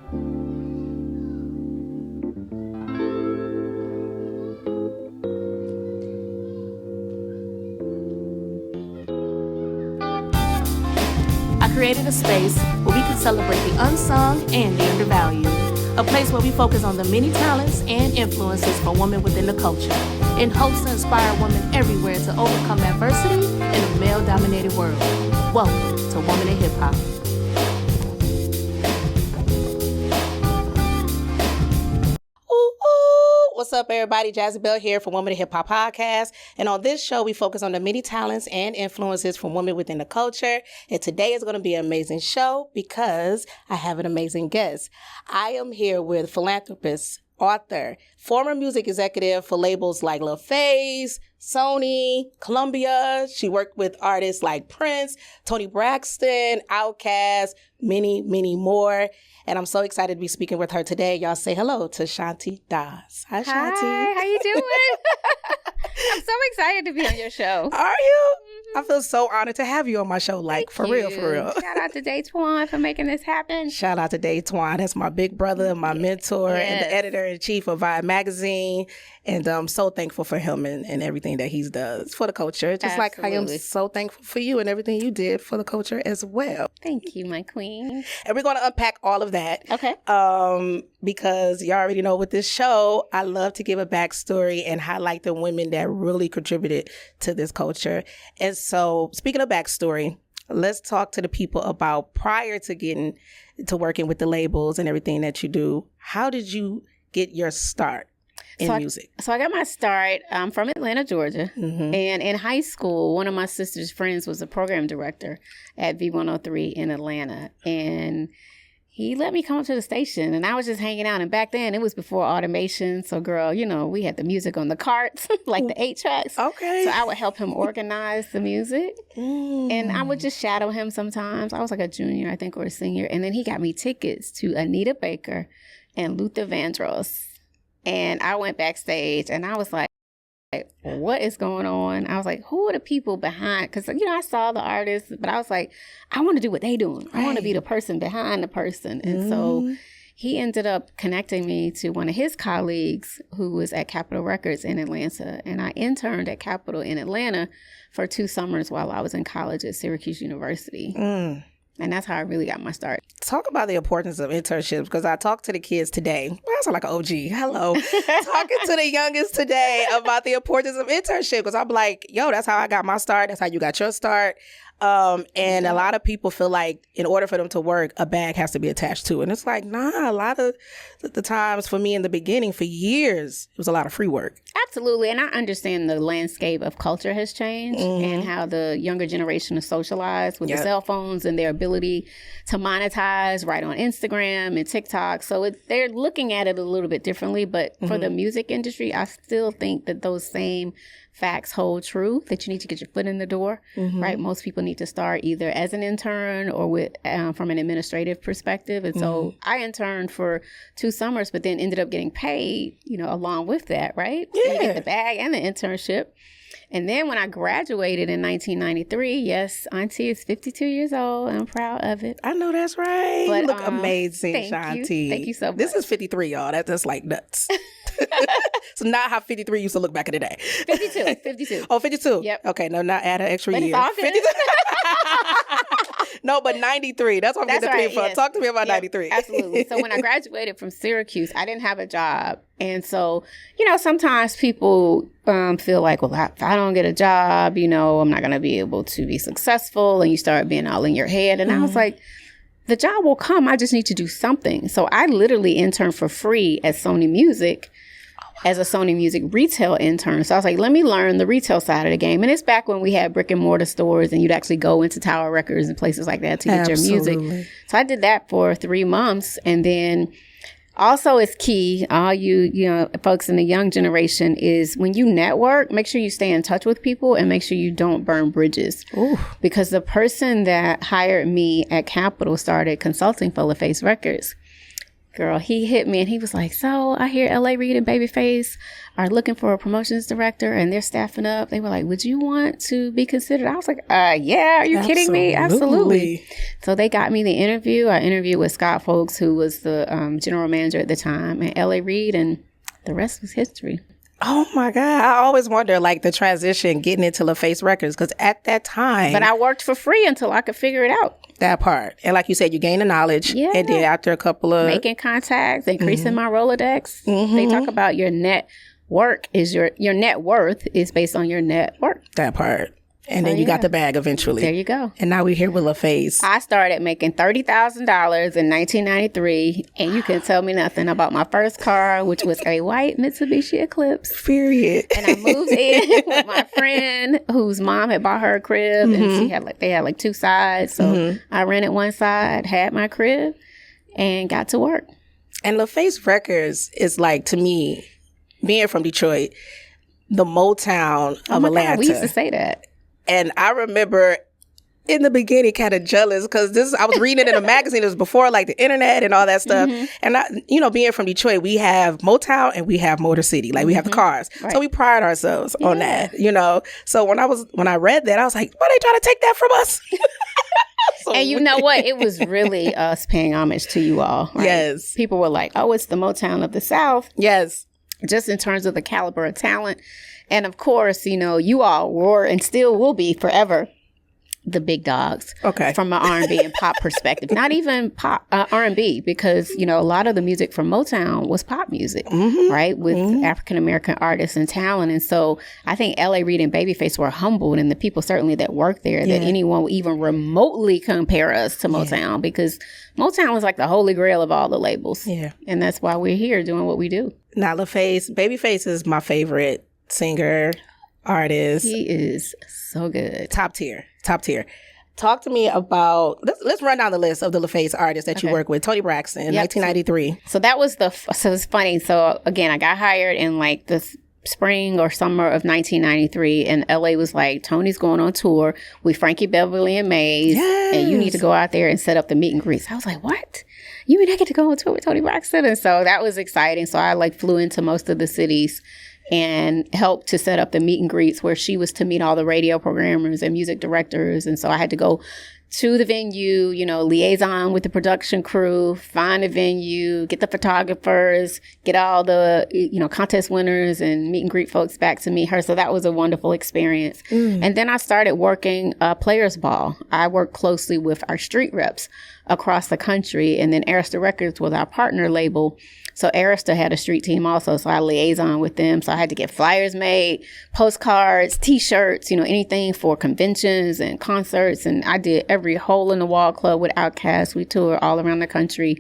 I created a space where we can celebrate the unsung and the undervalued. A place where we focus on the many talents and influences for women within the culture, in hopes to inspire women everywhere to overcome adversity in a male-dominated world. Welcome to Woman in Hip Hop. What's up, everybody? Jazzie Belle here for Woman in Hip Hop Podcast. And on this show, we focus on the many talents and influences from women within the culture. And today is going to be an amazing show because I have an amazing guest. I am here with philanthropist, author, former music executive for labels like LaFace, Sony, Columbia. She worked with artists like Prince, Toni Braxton, OutKast, many, many more. And I'm so excited to be speaking with her today. Y'all say hello to Shanti Das. Hi, Shanti. Hi, how you doing? I'm so excited to be on your show. Are you? I feel so honored to have you on my show. Like, Thank for you. real. Shout out to Daytwan for making this happen. Shout out to Daytwan. That's my big brother, my mentor, and the editor-in-chief of Vibe Magazine. And I'm so thankful for him and everything that he does for the culture. Just like I am so thankful for you and everything you did for the culture as well. Thank you, my queen. And we're going to unpack all of that. Okay. Because you already know with this show, I love to give a backstory and highlight the women that really contributed to this culture. And so, speaking of backstory, let's talk to the people about prior to getting to working with the labels and everything that you do. How did you get your start in music? So I got my start from Atlanta, Georgia. Mm-hmm. And in high school, one of my sister's friends was a program director at V103 in Atlanta. And he let me come up to the station, and I was just hanging out. And back then, it was before automation. So, girl, you know, we had the music on the carts, like the 8-tracks. Okay. So I would help him organize the music. And I would just shadow him sometimes. I was like a junior, I think, or a senior. And then he got me tickets to Anita Baker and Luther Vandross. And I went backstage, and I was like, what is going on? I was like, who are the people behind? Because, you know, I saw the artists, but I was like, I want to do what they doing. Right. I want to be the person behind the person. And so he ended up connecting me to one of his colleagues who was at Capitol Records in Atlanta. And I interned at Capitol in Atlanta for 2 summers while I was in college at Syracuse University. And that's how I really got my start. Talk about the importance of internships, because I talked to the kids today. I sound like an OG. Hello. Talking to the youngest today about the importance of internship, because I'm like, yo, that's how I got my start. That's how you got your start. And a lot of people feel like in order for them to work, a bag has to be attached to it. And it's like, nah, a lot of the times for me in the beginning, for years, it was a lot of free work. Absolutely. And I understand the landscape of culture has changed and how the younger generation is socialized with the cell phones and their ability to monetize right on Instagram and TikTok. So they're looking at it a little bit differently. But for the music industry, I still think that those same facts hold true, that you need to get your foot in the door, right? Most people need to start either as an intern or with from an administrative perspective. And so I interned for 2 summers, but then ended up getting paid, you know, along with that, right? Yeah. You get the bag and the internship. And then when I graduated in 1993, yes, Auntie is 52 years old. I'm proud of it. I know that's right. But, you look amazing, Shanti. Thank you so much. This is 53, y'all. That's like nuts. So not how 53 used to look back in the day. 52. Oh, 52? Yep. Okay, no, not add an extra but year. It's all good. No, but 93. That's what I'm getting the 3 for. Yes. Talk to me about 93. Absolutely. So when I graduated from Syracuse, I didn't have a job. And so, you know, sometimes people feel like, well, if I don't get a job, you know, I'm not going to be able to be successful. And you start being all in your head. And I was like, the job will come. I just need to do something. So I literally interned for free at Sony Music as a Sony Music retail intern. So I was like, let me learn the retail side of the game. And it's back when we had brick and mortar stores and you'd actually go into Tower Records and places like that to get your music. So I did that for 3 months. And then also it's key, all you know, folks in the young generation, is when you network, make sure you stay in touch with people and make sure you don't burn bridges. Ooh. Because the person that hired me at Capitol started consulting for LaFace Records. Girl, he hit me and he was like, so I hear LA Reid and Babyface are looking for a promotions director and they're staffing up. They were like, would you want to be considered? I was like, yeah, are you kidding me? Absolutely. So they got me the interview. I interviewed with Scott Folks, who was the general manager at the time, and LA Reid, and the rest was history. Oh my God. I always wonder like the transition getting into LaFace Records, because at that time. But I worked for free until I could figure it out. That part. And like you said, you gain the knowledge. Yeah. And then after a couple of. Making contacts, increasing my Rolodex. They talk about your net work is your net worth is based on your net worth. That part. And then you got the bag eventually. There you go. And now we're here with LaFace. I started making $30,000 in 1993, and you can tell me nothing about my first car, which was a white Mitsubishi Eclipse. Period. And I moved in with my friend whose mom had bought her a crib, and they had like two sides. So I rented one side, had my crib, and got to work. And LaFace Records is like, to me, being from Detroit, the Motown of Atlanta. God, we used to say that. And I remember in the beginning kind of jealous because I was reading it in a magazine. It was before like the internet and all that stuff. And being from Detroit, we have Motown and we have Motor City. Like we have the cars. Right. So we pride ourselves on that, So when I read that, I was like, why are they trying to take that from us? And you know what? It was really us paying homage to you all. Right? Yes. People were like, oh, it's the Motown of the South. Yes. Just in terms of the caliber of talent. And of course, you all were and still will be forever the big dogs. Okay. From an R&B and pop perspective. Not even pop R&B, because, a lot of the music from Motown was pop music, right? With African-American artists and talent. And so I think LA Reid and Babyface were humbled, and the people certainly that worked there, that anyone would even remotely compare us to Motown, because Motown was like the holy grail of all the labels. Yeah. And that's why we're here doing what we do. Now, Babyface is my favorite singer, artist. He is so good. Top tier. Talk to me about, let's run down the list of the LaFace artists that you work with. Toni Braxton, 1993. So that was so it's funny. So again, I got hired in like the spring or summer of 1993, and LA was like, Tony's going on tour with Frankie Beverly and Maze, and you need to go out there and set up the meet and greets. I was like, what? You mean I get to go on tour with Toni Braxton? And so that was exciting. So I like flew into most of the cities and helped to set up the meet and greets where she was to meet all the radio programmers and music directors. And so I had to go to the venue, liaison with the production crew, find a venue, get the photographers, get all the, contest winners and meet and greet folks back to meet her. So that was a wonderful experience. And then I started working Players Ball. I worked closely with our street reps across the country. And then Arista Records was our partner label. So Arista had a street team also, so I liaison with them. So I had to get flyers made, postcards, T-shirts, anything for conventions and concerts. And I did every hole in the wall club with OutKast. We toured all around the country.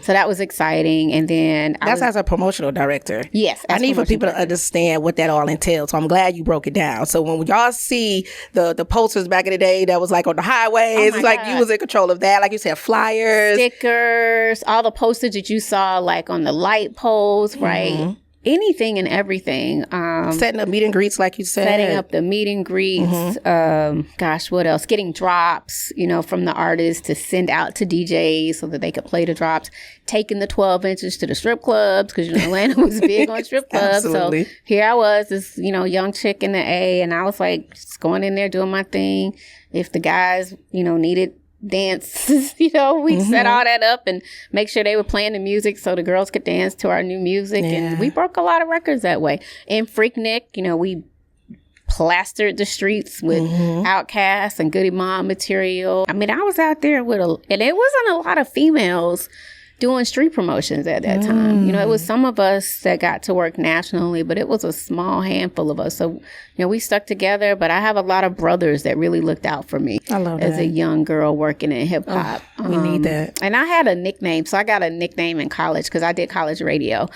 So that was exciting. And then that's as a promotional director. Yes. I need for people to understand what that all entails. So I'm glad you broke it down. So when y'all see the posters back in the day that was like on the highways, it's like you was in control of that. Like you said, flyers, stickers, all the postage that you saw like on the light poles, right? Anything and everything. Setting up meet and greets, like you said. Setting up the meet and greets. What else? Getting drops, from the artists to send out to DJs so that they could play the drops. Taking the 12 inches to the strip clubs, because Atlanta was big on strip clubs. So here I was, this young chick in the A, and I was like just going in there doing my thing. If the guys needed dances, we'd set all that up and make sure they were playing the music so the girls could dance to our new music. And we broke a lot of records that way. In Freaknik, we plastered the streets with OutKast and Goody Mob material. I mean, I was out there and it wasn't a lot of females doing street promotions at that time. It was some of us that got to work nationally, but it was a small handful of us. So, we stuck together, but I have a lot of brothers that really looked out for me. I love that. As a young girl working in hip hop. We need that. And I had a nickname. So I got a nickname in college because I did college radio.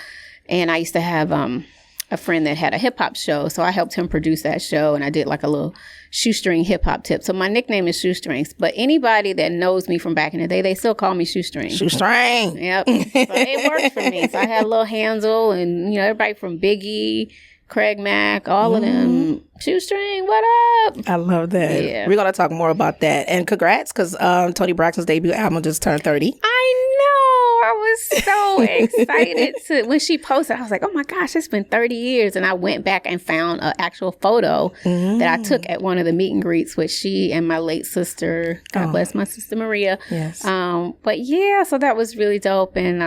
And I used to have a friend that had a hip hop show. So I helped him produce that show, and I did like a little shoestring hip hop tip. So my nickname is Shoestrings, but anybody that knows me from back in the day, they still call me Shoestring. Shoestring. Yep. So it worked for me. So I had a little Hansel and, everybody from Biggie, Craig Mack, all of them. Shoestring, what up? I love that. Yeah. We're going to talk more about that. And congrats, because Toni Braxton's debut album just turned 30. I know. I was so excited when she posted. I was like, oh my gosh, it's been 30 years. And I went back and found an actual photo that I took at one of the meet and greets with she and my late sister. God bless my sister Maria. Yes. But yeah, so that was really dope. And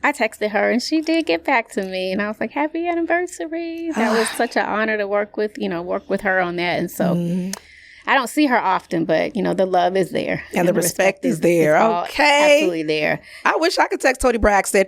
I texted her and she did get back to me. And I was like, happy anniversary. That was such an honor to work with her on that. And so I don't see her often, but, the love is there. And the respect is there. Okay. Absolutely there. I wish I could text Toni Braxton.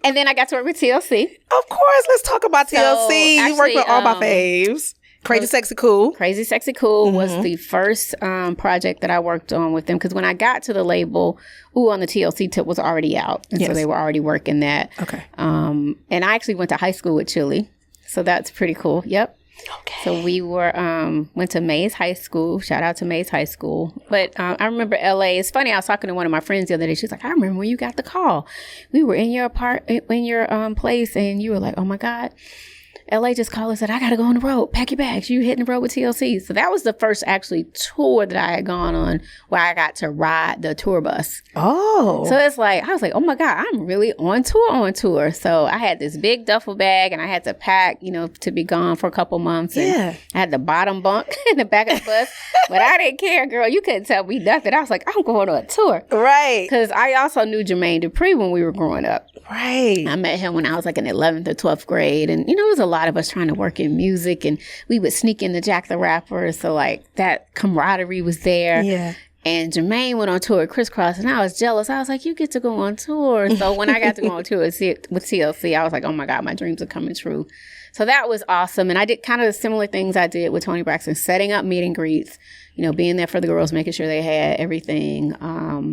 And then I got to work with TLC. Of course. Let's talk about TLC. You worked with all my faves. Crazy Sexy Cool. Crazy Sexy Cool was the first project that I worked on with them. Because when I got to the label, Ooh on the TLC tip was already out. And so they were already working that. Okay. And I actually went to high school with Chili. So that's pretty cool. Yep. Okay. So we went to Mays High School. Shout out to Mays High School. But I remember LA. It's funny. I was talking to one of my friends the other day. She's like, I remember when you got the call. We were in your place, and you were like, oh my God. LA just called and said, I got to go on the road. Pack your bags. You hitting the road with TLC. So that was the first actually tour that I had gone on where I got to ride the tour bus. Oh. So it's like, I was like, oh my God, I'm really on tour. So I had this big duffel bag and I had to pack, to be gone for a couple months. And I had the bottom bunk in the back of the bus. But I didn't care, girl. You couldn't tell me nothing. I was like, I'm going on a tour. Right. Because I also knew Jermaine Dupri when we were growing up. Right. I met him when I was like in 11th or 12th grade. And, it was a lot of us trying to work in music. And we would sneak into Jack the Rapper. So, like, that camaraderie was there. Yeah. And Jermaine went on tour with Crisscross. And I was jealous. I was like, you get to go on tour. So when I got to go on tour with TLC, I was like, oh, my God, my dreams are coming true. So that was awesome. And I did kind of the similar things I did with Toni Braxton, setting up meet and greets, being there for the girls, making sure they had everything.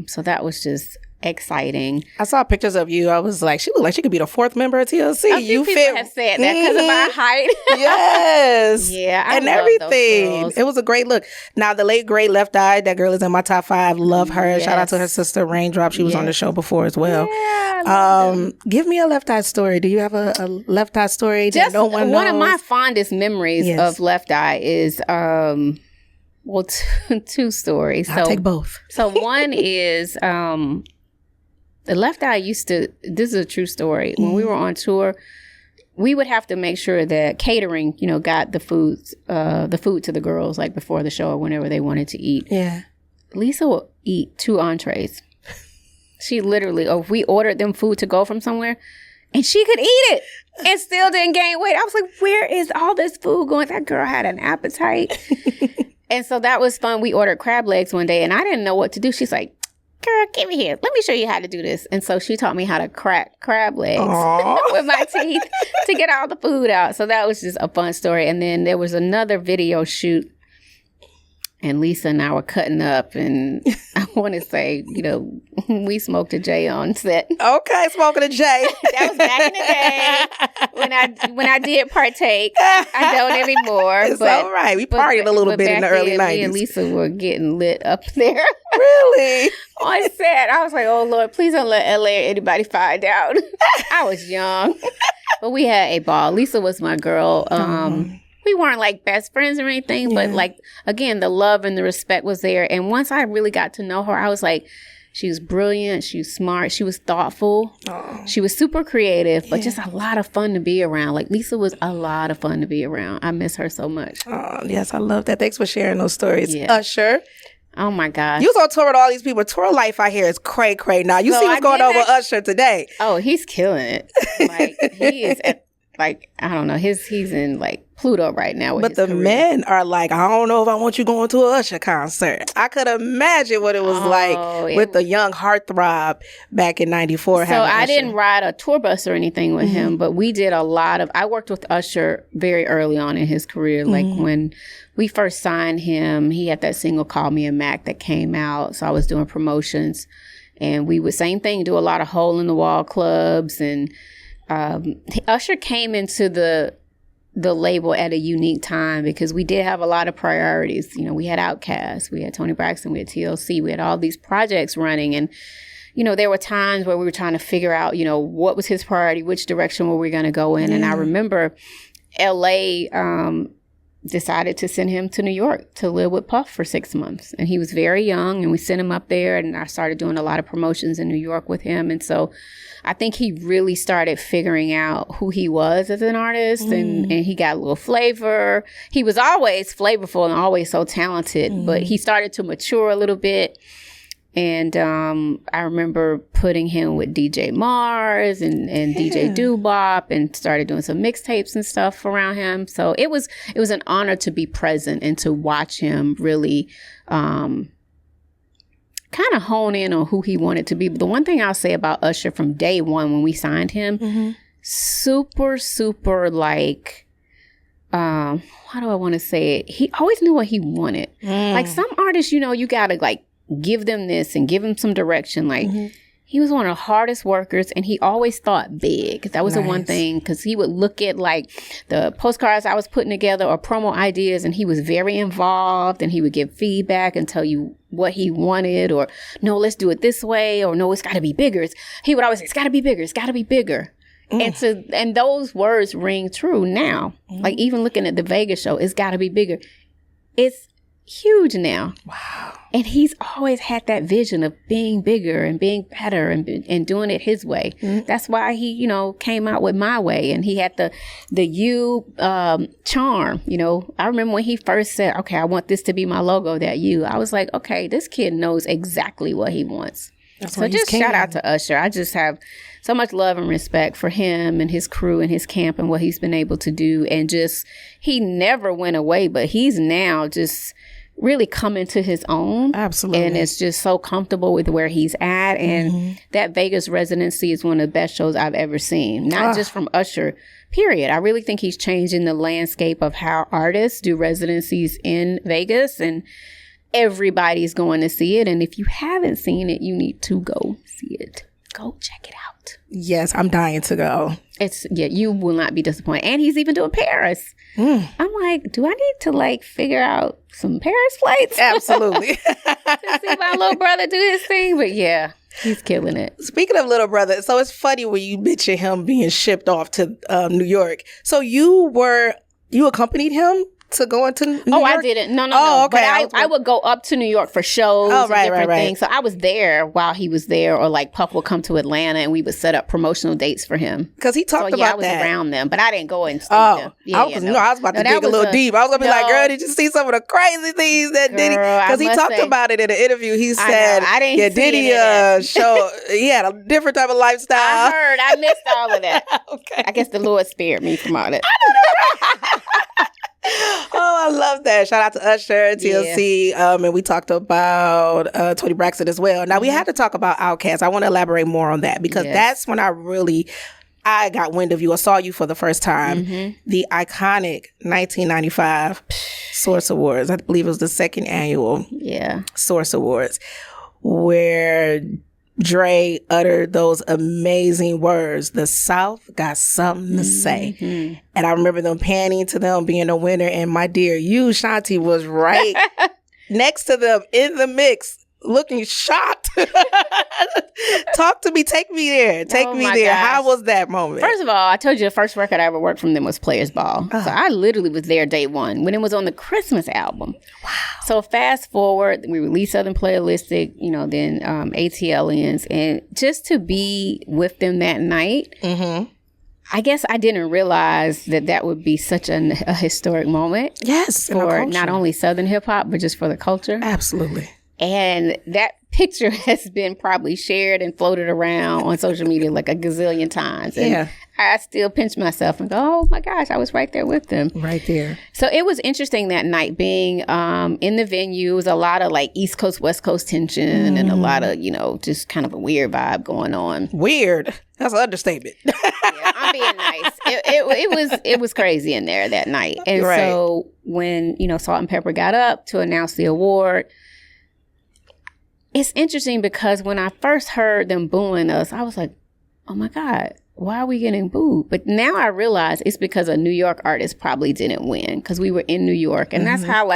So that was just exciting. I saw pictures of you. I was like, she looked like she could be the fourth member of TLC. A few people have said that because of my height. Yes. Yeah. I and love everything. those It was a great look. Now, the late, great Left Eye, that girl is in my top 5. Love her. Yes. Shout out to her sister, Raindrop. She was on the show before as well. Yeah, give me a Left Eye story. Do you have a Left Eye story that just no one knows? One of my fondest memories of Left Eye is two stories. I'll take both. So one is the Left Eye this is a true story. When we were on tour, we would have to make sure that catering, got the food to the girls, like before the show or whenever they wanted to eat. Yeah. Lisa would eat 2 entrees. She literally, or if we ordered them food to go from somewhere, and she could eat it and still didn't gain weight. I was like, where is all this food going? That girl had an appetite. And so that was fun. We ordered crab legs one day, and I didn't know what to do. She's like, girl, give me here. Let me show you how to do this. And so she taught me how to crack crab legs with my teeth to get all the food out. So that was just a fun story. And then there was another video shoot, and Lisa and I were cutting up, and I want to say, we smoked a J on set. Okay, smoking a J. That was back in the day when I did partake. I don't anymore. It's all right. We partied a little bit in the early 90s. Me and Lisa were getting lit up there. Really? On set. I was like, oh, Lord, please don't let LA or anybody find out. I was young. But we had a ball. Lisa was my girl. We weren't like best friends or anything, but like, again, the love and the respect was there. And once I really got to know her, I was like, she was brilliant. She was smart. She was thoughtful. She was super creative, but just a lot of fun to be around. Like, Lisa was a lot of fun to be around. I miss her so much. Oh, yes, I love that. Thanks for sharing those stories. Yeah. Usher. Oh, my gosh. You was on tour with all these people. Tour life I hear is cray now. You see what's going on with Usher today. Oh, he's killing it. Like, he is like, I don't know. He's in like Pluto right now. But the men are like, I don't know if I want you going to an Usher concert. I could imagine what it was like with the young heartthrob back in 94. So I didn't ride a tour bus or anything with him, but we did a lot of, I worked with Usher very early on in his career. Like when we first signed him, he had that single Call Me a Mac that came out. So I was doing promotions, and we would, same thing, do a lot of hole in the wall clubs. And Usher came into the label at a unique time because we did have a lot of priorities. We had OutKast, we had Toni Braxton, we had TLC, we had all these projects running. And, there were times where we were trying to figure out, what was his priority, which direction were we going to go in. And I remember LA, decided to send him to New York to live with Puff for 6 months. And he was very young, and we sent him up there, and I started doing a lot of promotions in New York with him. And so I think he really started figuring out who he was as an artist, and he got a little flavor. He was always flavorful and always so talented, but he started to mature a little bit. And I remember putting him with DJ Mars and DJ Doo-Wop, and started doing some mixtapes and stuff around him. So it was an honor to be present and to watch him really kind of hone in on who he wanted to be. But the one thing I'll say about Usher from day one when we signed him, super, super like, how do I want to say it? He always knew what he wanted. Like some artists, you gotta like give them this and give them some direction. Like he was one of the hardest workers, and he always thought big. That was the one thing, because he would look at like the postcards I was putting together or promo ideas, and he was very involved, and he would give feedback and tell you what he wanted, or no, let's do it this way, or no, it's got to be bigger. He would always say, it's got to be bigger. It's got to be bigger. And those words ring true now. Like even looking at the Vegas show, it's got to be bigger. It's huge now. Wow. And he's always had that vision of being bigger and being better and doing it his way. That's why he, came out with My Way, and he had the U charm. I remember when he first said, okay, I want this to be my logo, that U. I was like, okay, this kid knows exactly what he wants. So just shout out to Usher. I just have so much love and respect for him and his crew and his camp and what he's been able to do. And just, he never went away, but he's now just really coming to his own. Absolutely. And it's just so comfortable with where he's at. And that Vegas residency is one of the best shows I've ever seen. Not just from Usher, period. I really think he's changing the landscape of how artists do residencies in Vegas. And everybody's going to see it. And if you haven't seen it, you need to go see it. Go check it out. Yes, I'm dying to go. You will not be disappointed. And he's even doing Paris. I'm like, do I need to like figure out some Paris flights? Absolutely. To see my little brother do his thing. But yeah, he's killing it. Speaking of little brother, so it's funny when you mention him being shipped off to New York. So you accompanied him to go into New York? I didn't. No. Okay. But I would go up to New York for shows and different things. So I was there while he was there, or like Puff would come to Atlanta and we would set up promotional dates for him. Because he talked about that. I was around them, but I didn't go and stay with them. I was about to dig a little deep. I was going to be like, girl, did you see some of the crazy things that Diddy? Because he talked about it in an interview. He said, Diddy show, he had a different type of lifestyle. I missed all of that. Okay. I guess the Lord spared me from all that. Oh, I love that. Shout out to Usher, TLC, and we talked about Toni Braxton as well. Now, we had to talk about OutKast. I want to elaborate more on that, because that's when I got wind of you or saw you for the first time. The iconic 1995 Source Awards. I believe it was the second annual Source Awards, where Dre uttered those amazing words, "The South got something to say." And I remember them panning to them being a winner. And my dear, you, Shanti, was right next to them in the mix, looking shocked. Talk to me. Take me there. Take me there. Gosh. How was that moment? First of all, I told you the first record I ever worked from them was Players Ball. So I literally was there day one when it was on the Christmas album. Wow. So fast forward, we released Southern Playalistic, then ATLians. And just to be with them that night, I guess I didn't realize that would be such a historic moment. Yes. For not only Southern hip hop, but just for the culture. Absolutely. And that picture has been probably shared and floated around on social media like a gazillion times. And I still pinch myself and go, oh my gosh, I was right there with them. Right there. So it was interesting that night being in the venue. It was a lot of like East Coast, West Coast tension and a lot of, just kind of a weird vibe going on. Weird? That's an understatement. I'm being nice. It was crazy in there that night. And so when, Salt and Pepper got up to announce the award, it's interesting because when I first heard them booing us, I was like, oh my God, why are we getting booed? But now I realize it's because a New York artist probably didn't win because we were in New York. And that's how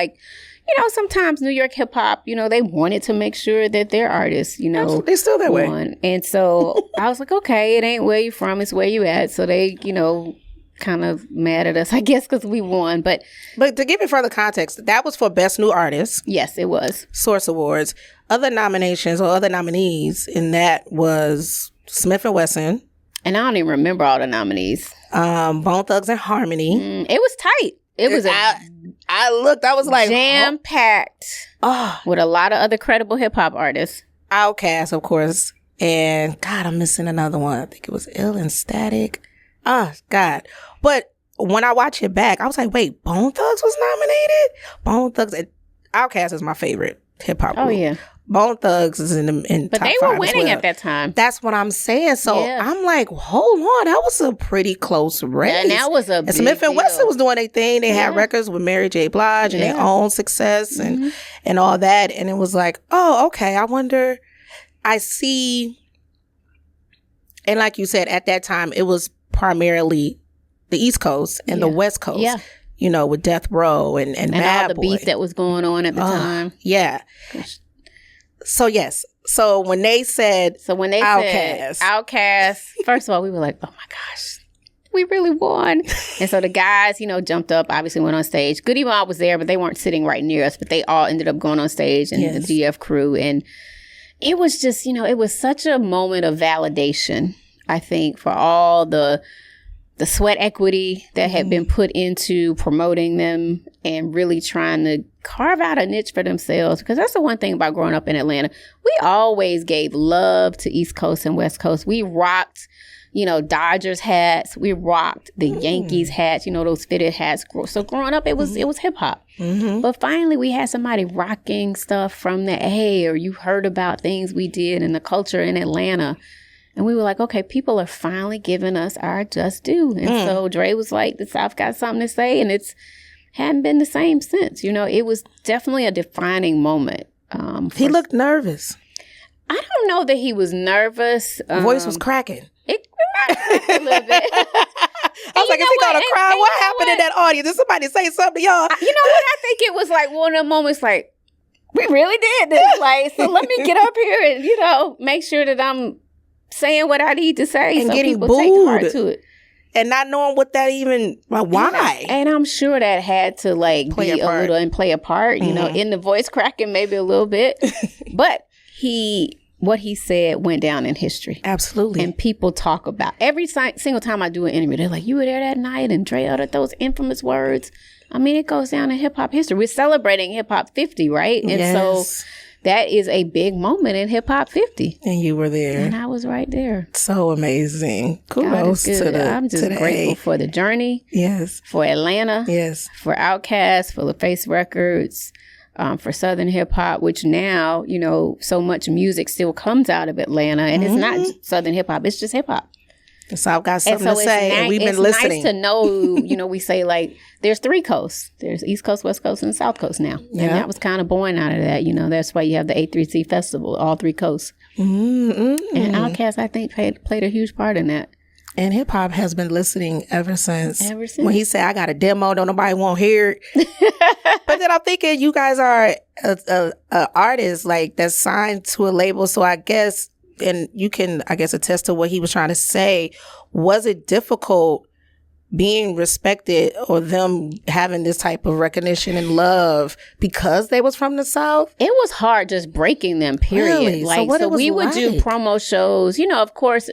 sometimes New York hip hop, they wanted to make sure that their artists, they're still that won. way. And so I was like, okay, it ain't where you from, it's where you at. So they, kind of mad at us, I guess, because we won. But to give it further context, that was for Best New Artist. Yes, it was. Source Awards. Other nominations or other nominees in that was Smith & Wesson. And I don't even remember all the nominees. Bone Thugs and Harmony. It was tight. It was I looked, I was like... jam-packed with a lot of other credible hip-hop artists. OutKast, of course. And, God, I'm missing another one. I think it was Ill and Static. Oh, God. But when I watch it back, I was like, wait, Bone Thugs was nominated? Bone Thugs... OutKast is my favorite hip-hop group. Oh, yeah. Bone Thugs is in but top they were winning at that time. That's what I'm saying. So I'm like, hold on, that was a pretty close race. And that was a big Smith & Wesson deal. was doing their thing. They had records with Mary J. Blige and their own success and all that. And it was like, oh, okay. I wonder. I see. And like you said, at that time, it was primarily the East Coast and the West Coast. Yeah. You know, with Death Row and Bad all the Boy. beef that was going on at the time. Yeah. So yes. So when they said OutKast, first of all, we were like, oh my gosh, we really won. And so the guys, jumped up, obviously went on stage. Goody Mob was there, but they weren't sitting right near us, but they all ended up going on stage and the DF crew. And it was just, it was such a moment of validation, I think, for all the sweat equity that had been put into promoting them and really trying to carve out a niche for themselves. Because that's the one thing about growing up in Atlanta. We always gave love to East Coast and West Coast. We rocked, Dodgers hats. We rocked the Yankees hats, those fitted hats. So growing up, it was hip hop. But finally, we had somebody rocking stuff from the A, or you heard about things we did in the culture in Atlanta. And we were like, okay, people are finally giving us our just due. And so Dre was like, the South got something to say. And it's hadn't been the same since. It was definitely a defining moment. He looked nervous. I don't know that he was nervous. Voice was cracking. It reminded me a little bit. I was like, is he going to cry? What happened in that audience? Did somebody say something to y'all? You know what? I think it was like one of the moments like, we really did this. Like, so let me get up here and, make sure that I'm saying what I need to say, and so getting people booed take heart to it, and not knowing what that even why. Yeah. And I'm sure that had to play a part, in the voice cracking maybe a little bit, but what he said went down in history. Absolutely, and people talk about every single time I do an interview. They're like, "You were there that night," and Dre uttered those infamous words. I mean, it goes down in hip hop history. We're celebrating Hip Hop 50, right? And so that is a big moment in Hip Hop 50. And you were there. And I was right there. So amazing. Kudos to the I'm just grateful for the journey. Yes. For Atlanta. Yes. For OutKast, for LaFace Records, for Southern hip hop, which now, so much music still comes out of Atlanta. And it's not Southern hip hop, it's just hip hop. The South got something to say, and we've been listening. It's nice to know, we say there's 3 coasts. There's East Coast, West Coast, and South Coast now. Yeah. And that was kind of born out of that. That's why you have the A3C Festival, all 3 coasts. And OutKast, I think, played a huge part in that. And hip hop has been listening ever since. When he said, I got a demo, don't nobody won't hear it. But then I'm thinking you guys are a artist that's signed to a label. So I guess, and you can, I guess, attest to what he was trying to say. Was it difficult being respected or them having this type of recognition and love because they was from the South? It was hard just breaking them, period. Really? So we would do promo shows, of course.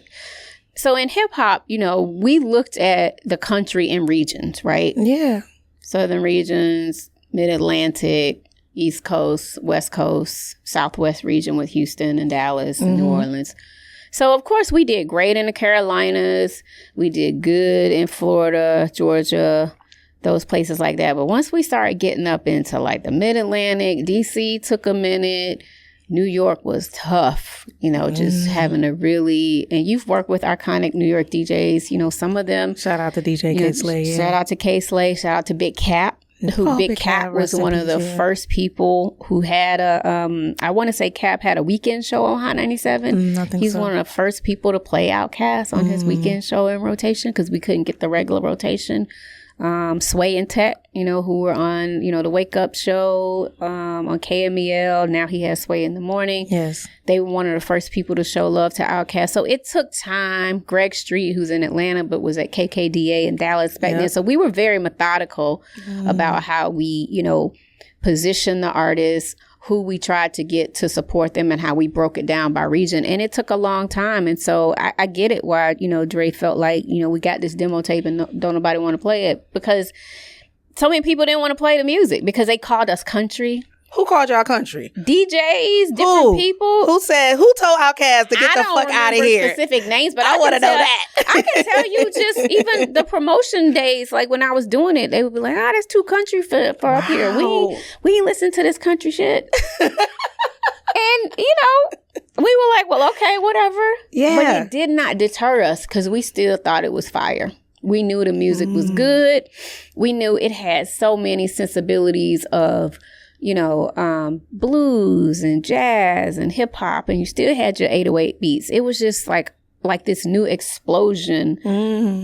So in hip hop, we looked at the country in regions, right? Yeah. Southern regions, Mid-Atlantic, East Coast, West Coast, Southwest region with Houston and Dallas and New Orleans. So, of course, we did great in the Carolinas. We did good in Florida, Georgia, those places like that. But once we started getting up into the Mid-Atlantic, D.C. took a minute. New York was tough, just having to really, and you've worked with iconic New York DJs, some of them. Shout out to DJ K-Slay. Yeah. Shout out to K-Slay. Shout out to Big Cap. Big Cap was one of the first people who had I want to say Cap had a weekend show on Hot 97. He's one of the first people to play OutKast on his weekend show in rotation because we couldn't get the regular rotation Sway and Tech, who were on, the Wake Up Show on KMEL. Now he has Sway in the Morning. Yes. They were one of the first people to show love to OutKast. So it took time. Greg Street, who's in Atlanta, but was at KKDA in Dallas back then. So we were very methodical about how we, position the artists, who we tried to get to support them, and how we broke it down by region. And it took a long time. And so I get it why, Dre felt like, we got this demo tape and don't nobody want to play it, because so many people didn't want to play the music because they called us country. Who called y'all country? DJs, different people. Who told OutKast to get the fuck out of here? I don't remember specific names, but I want to know that. I can tell you just even the promotion days, like when I was doing it, they would be like, that's too country for up here. We ain't listen to this country shit. And, we were like, well, okay, whatever. Yeah. But it did not deter us because we still thought it was fire. We knew the music was good. We knew it had so many sensibilities of, blues and jazz and hip hop, and you still had your 808 beats. It was just like this new explosion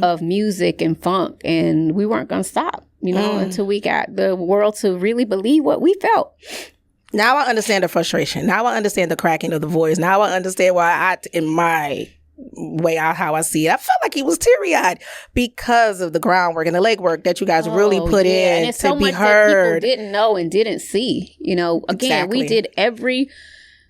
of music and funk, and we weren't going to stop, until we got the world to really believe what we felt. Now I understand the frustration. Now I understand the cracking of the voice. Now I understand why in my way out how I see it, I felt like he was teary-eyed because of the groundwork and the legwork that you guys really put in and it's to so be much heard. That people didn't know and didn't see. Again, Exactly. we did every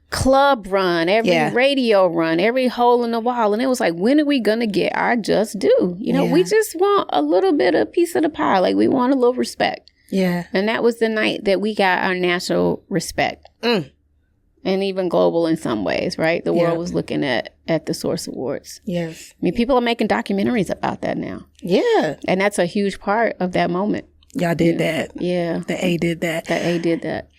club run, every radio run, every hole in the wall, and it was like, when are we gonna get our just due? We just want a little bit of piece of the pie. Like, we want a little respect. Yeah. And that was the night that we got our national respect. And even global in some ways, right? The world was looking at the Source Awards. Yes. I mean, people are making documentaries about that now. Yeah. And that's a huge part of that moment. Y'all did that. Yeah. The A did that. The A did that.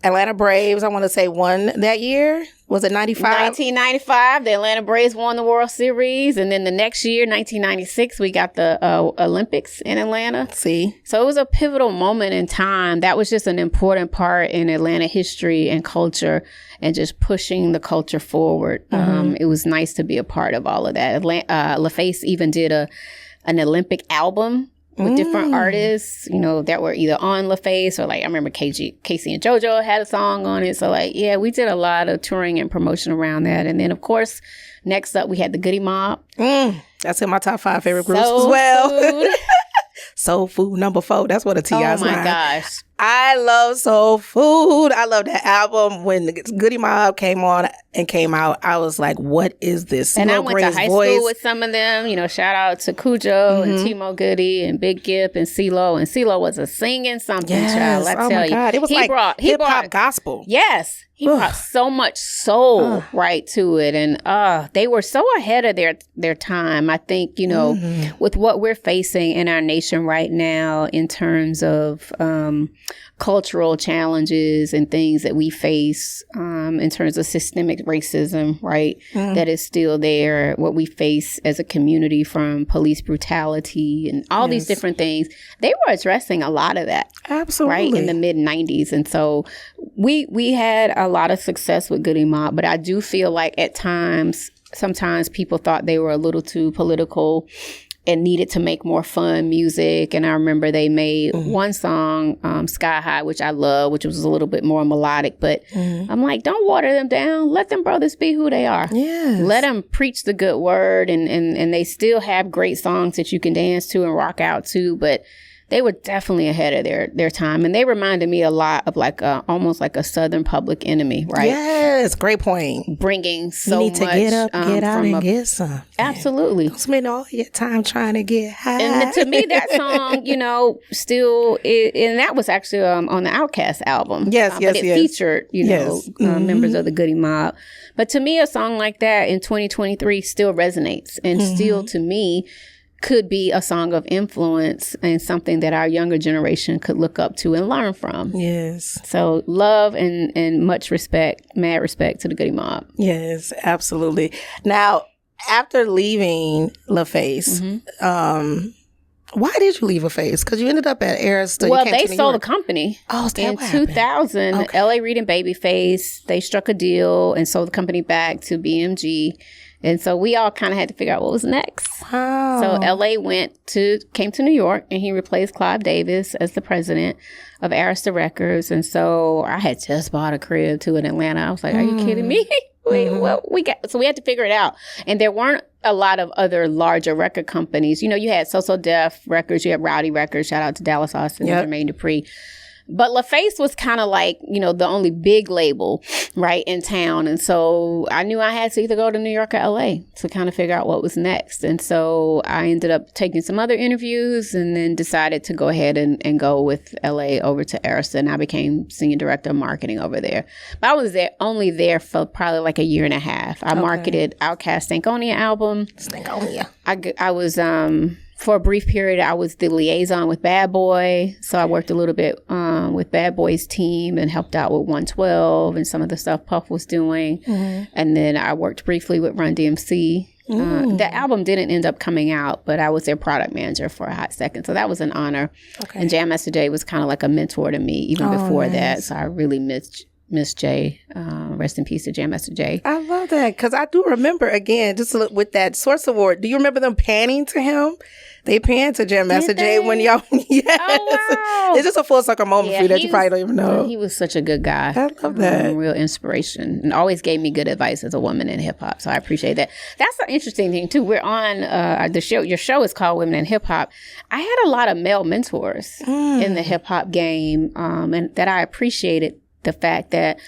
Atlanta Braves, I want to say, won that year. Was it 95? 1995, the Atlanta Braves won the World Series. And then the next year, 1996, we got the Olympics in Atlanta. See? So it was a pivotal moment in time. That was just an important part in Atlanta history and culture and just pushing the culture forward. It was nice to be a part of all of that. LaFace even did an Olympic album with different artists, that were either on LaFace or I remember Casey and JoJo had a song on it. So we did a lot of touring and promotion around that. And then of course, next up we had the Goody Mob. That's in my top 5 favorite groups as well. Soul Food #4. That's what a T.I.'s Oh my line. gosh. I love Soul Food. I love that album. When the Goody Mob came on and came out, I was like, what is this? And I went to high school with some of them. Shout out to Cujo and Timo Goody and Big Gip and CeeLo. And CeeLo was a singing something child, I tell you. God. It was hip-hop gospel. Yes. He brought so much soul right to it. And they were so ahead of their time. I think, with what we're facing in our nation right now in terms of cultural challenges and things that we face in terms of systemic racism, right? That is still there. What we face as a community from police brutality and all these different things. They were addressing a lot of that. Absolutely. Right? In the mid-90s. And so we had a lot of success with Goody Mob, but I do feel like at times, sometimes people thought they were a little too political and needed to make more fun music. And I remember they made one song, Sky High, which I love, which was a little bit more melodic. But I'm like, don't water them down. Let them brothers be who they are. Yes. Let them preach the good word. And they still have great songs that you can dance to and rock out to. But they were definitely ahead of their time. And they reminded me a lot of almost like a Southern Public Enemy, right? Yes, great point. Bringing so much. You need to get up, get out, and get some. Absolutely. Don't spend all your time trying to get high. And to me, that song, still, and that was actually on the OutKast album. Yes, but it featured, members of the Goody Mob. But to me, a song like that in 2023 still resonates and still, to me, could be a song of influence and something that our younger generation could look up to and learn from. Yes. So love and much respect, mad respect to the Goody Mob. Yes, absolutely. Now, after leaving LaFace, why did you leave LaFace? Because you ended up at Arista. Well, they sold the company. Oh, is that in what happened? 2000, Okay. L.A. Reid and Babyface, they struck a deal and sold the company back to BMG. And so we all kind of had to figure out what was next. Wow. So LA came to New York, and he replaced Clive Davis as the president of Arista Records. And so I had just bought a crib too in Atlanta. I was like, are you kidding me? So we had to figure it out. And there weren't a lot of other larger record companies. You know, you had So Def Records, you had Rowdy Records, shout out to Dallas Austin, Jermaine Dupri. But LaFace was kind of like, you know, the only big label, right, in town. And so I knew I had to either go to New York or LA to kind of figure out what was next. And so I ended up taking some other interviews and then decided to go ahead and go with LA over to Arista. And I became senior director of marketing over there. But I was only there for probably like a year and a half. I marketed OutKast Stankonia album. Stankonia. I was... For a brief period, I was the liaison with Bad Boy. So I worked a little bit with Bad Boy's team and helped out with 112 and some of the stuff Puff was doing. Mm-hmm. And then I worked briefly with Run DMC. The album didn't end up coming out, but I was their product manager for a hot second. So that was an honor. Okay. And Jam Master Jay was kind of like a mentor to me even before that. So I really missed Jay. Rest in peace to Jam Master Jay. I love that because I do remember, again, just with that Source Award, do you remember them panning to him? They panned to Jam Master Jay when y'all, yes. Oh, wow. It's just a full circle moment for you that you probably don't even know. He was such a good guy. I love that. Real inspiration and always gave me good advice as a woman in hip hop. So I appreciate that. That's an interesting thing too. We're on the show. Your show is called Women in Hip Hop. I had a lot of male mentors in the hip hop game and that I appreciated the fact that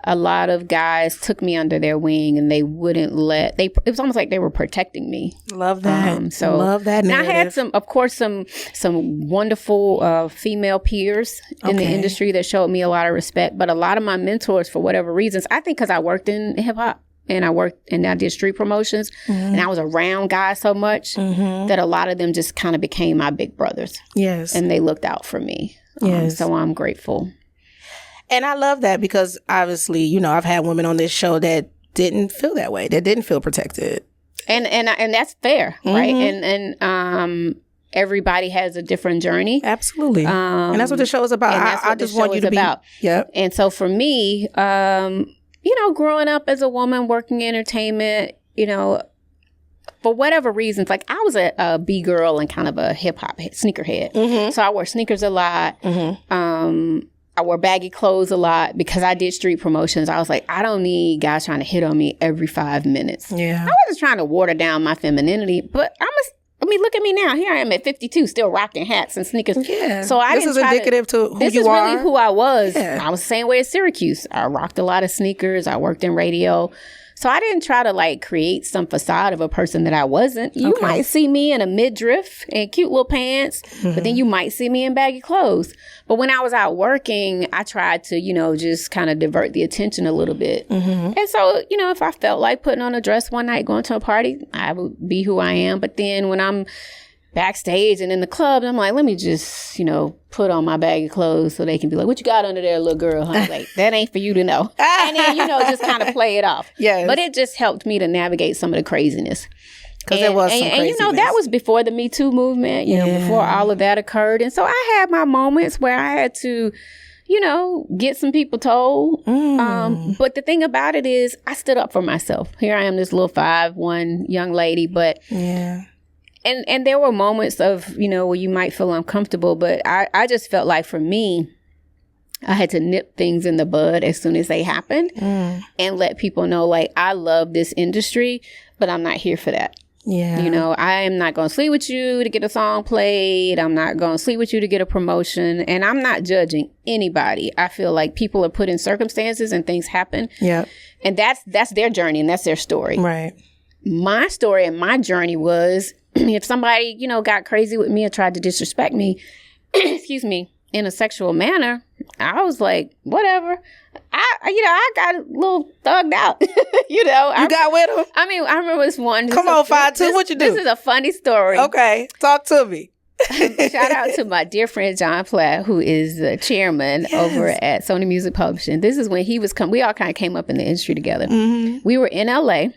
a lot of guys took me under their wing and they wouldn't it was almost like they were protecting me. Love that. Love that narrative. And I had some wonderful female peers in the industry that showed me a lot of respect. But a lot of my mentors, for whatever reasons, I think because I worked in hip hop and I did street promotions and I was around guys so much that a lot of them just kind of became my big brothers. Yes. And they looked out for me. Yes. So I'm grateful. And I love that because obviously, you know, I've had women on this show that didn't feel that way, that didn't feel protected. And that's fair, right? And everybody has a different journey. Absolutely. And that's what the show is about. I just want you to be about. Yep. And so for me, you know, growing up as a woman working in entertainment, you know, for whatever reasons, like I was a B-girl and kind of a hip-hop sneakerhead. So I wore sneakers a lot. I wore baggy clothes a lot because I did street promotions. I was like, I don't need guys trying to hit on me every 5 minutes. Yeah. I wasn't trying to water down my femininity, but look at me now. Here I am at 52, still rocking hats and sneakers. Yeah. So this is indicative to who you are. This is really who I was. Yeah. I was the same way at Syracuse. I rocked a lot of sneakers. I worked in radio. So I didn't try to like create some facade of a person that I wasn't. You might see me in a midriff and cute little pants, but then you might see me in baggy clothes. But when I was out working, I tried to, you know, just kind of divert the attention a little bit. And so, you know, if I felt like putting on a dress one night, going to a party, I would be who I am. But then when I'm backstage and in the club, I'm like, let me just, you know, put on my baggy clothes so they can be like, what you got under there, little girl? Huh? Like, that ain't for you to know. And then, you know, just kind of play it off. Yes. But it just helped me to navigate some of the craziness. Because there was some craziness. And, you know, that was before the Me Too movement, you know, before all of that occurred. And so I had my moments where I had to, you know, get some people told. But the thing about it is I stood up for myself. Here I am, this little 5'1" young lady, but... yeah. And there were moments of, you know, where you might feel uncomfortable, but I just felt like for me, I had to nip things in the bud as soon as they happened and let people know, like, I love this industry, but I'm not here for that. Yeah. You know, I am not going to sleep with you to get a song played. I'm not going to sleep with you to get a promotion. And I'm not judging anybody. I feel like people are put in circumstances and things happen. Yeah. And that's their journey and that's their story. Right. My story and my journey was... if somebody, you know, got crazy with me or tried to disrespect me, excuse me, in a sexual manner, I was like, whatever. I got a little thugged out. You know, you got with him. I mean, I remember this one. Come on, 5'2", what you do? This is a funny story. Okay, talk to me. Shout out to my dear friend John Platt, who is the chairman over at Sony Music Publishing. This is when he was we all kind of came up in the industry together. We were in LA.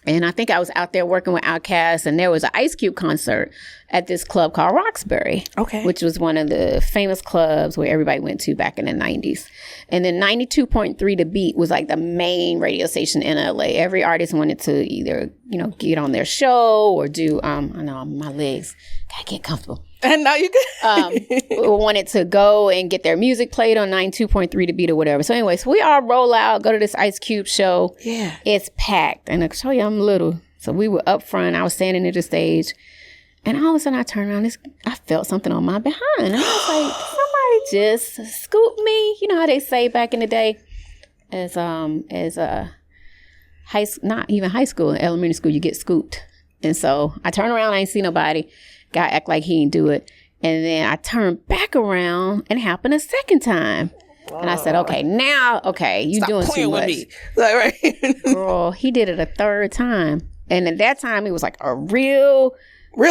And I think I was out there working with OutKast, and there was an Ice Cube concert at this club called Roxbury, which was one of the famous clubs where everybody went to back in the 90s. And then 92.3 The Beat was like the main radio station in LA. Every artist wanted to either, get on their show or do, I know my legs, gotta get comfortable. And now you can. Wanted to go and get their music played on 92.3 The Beat or whatever. So anyway, so we all roll out, go to this Ice Cube show. Yeah. It's packed. And I can show you I'm little. So we were up front. I was standing at the stage. And all of a sudden I turned around. I felt something on my behind. And I was like, somebody just scooped me. You know how they say back in the day as not even high school, in elementary school, you get scooped. And so I turned around. I ain't see nobody. Guy act like he didn't do it. And then I turned back around and it happened a second time. And I said, you Stop doing too much. With me. Like, right. Girl, he did it a third time. And at that time, it was like a real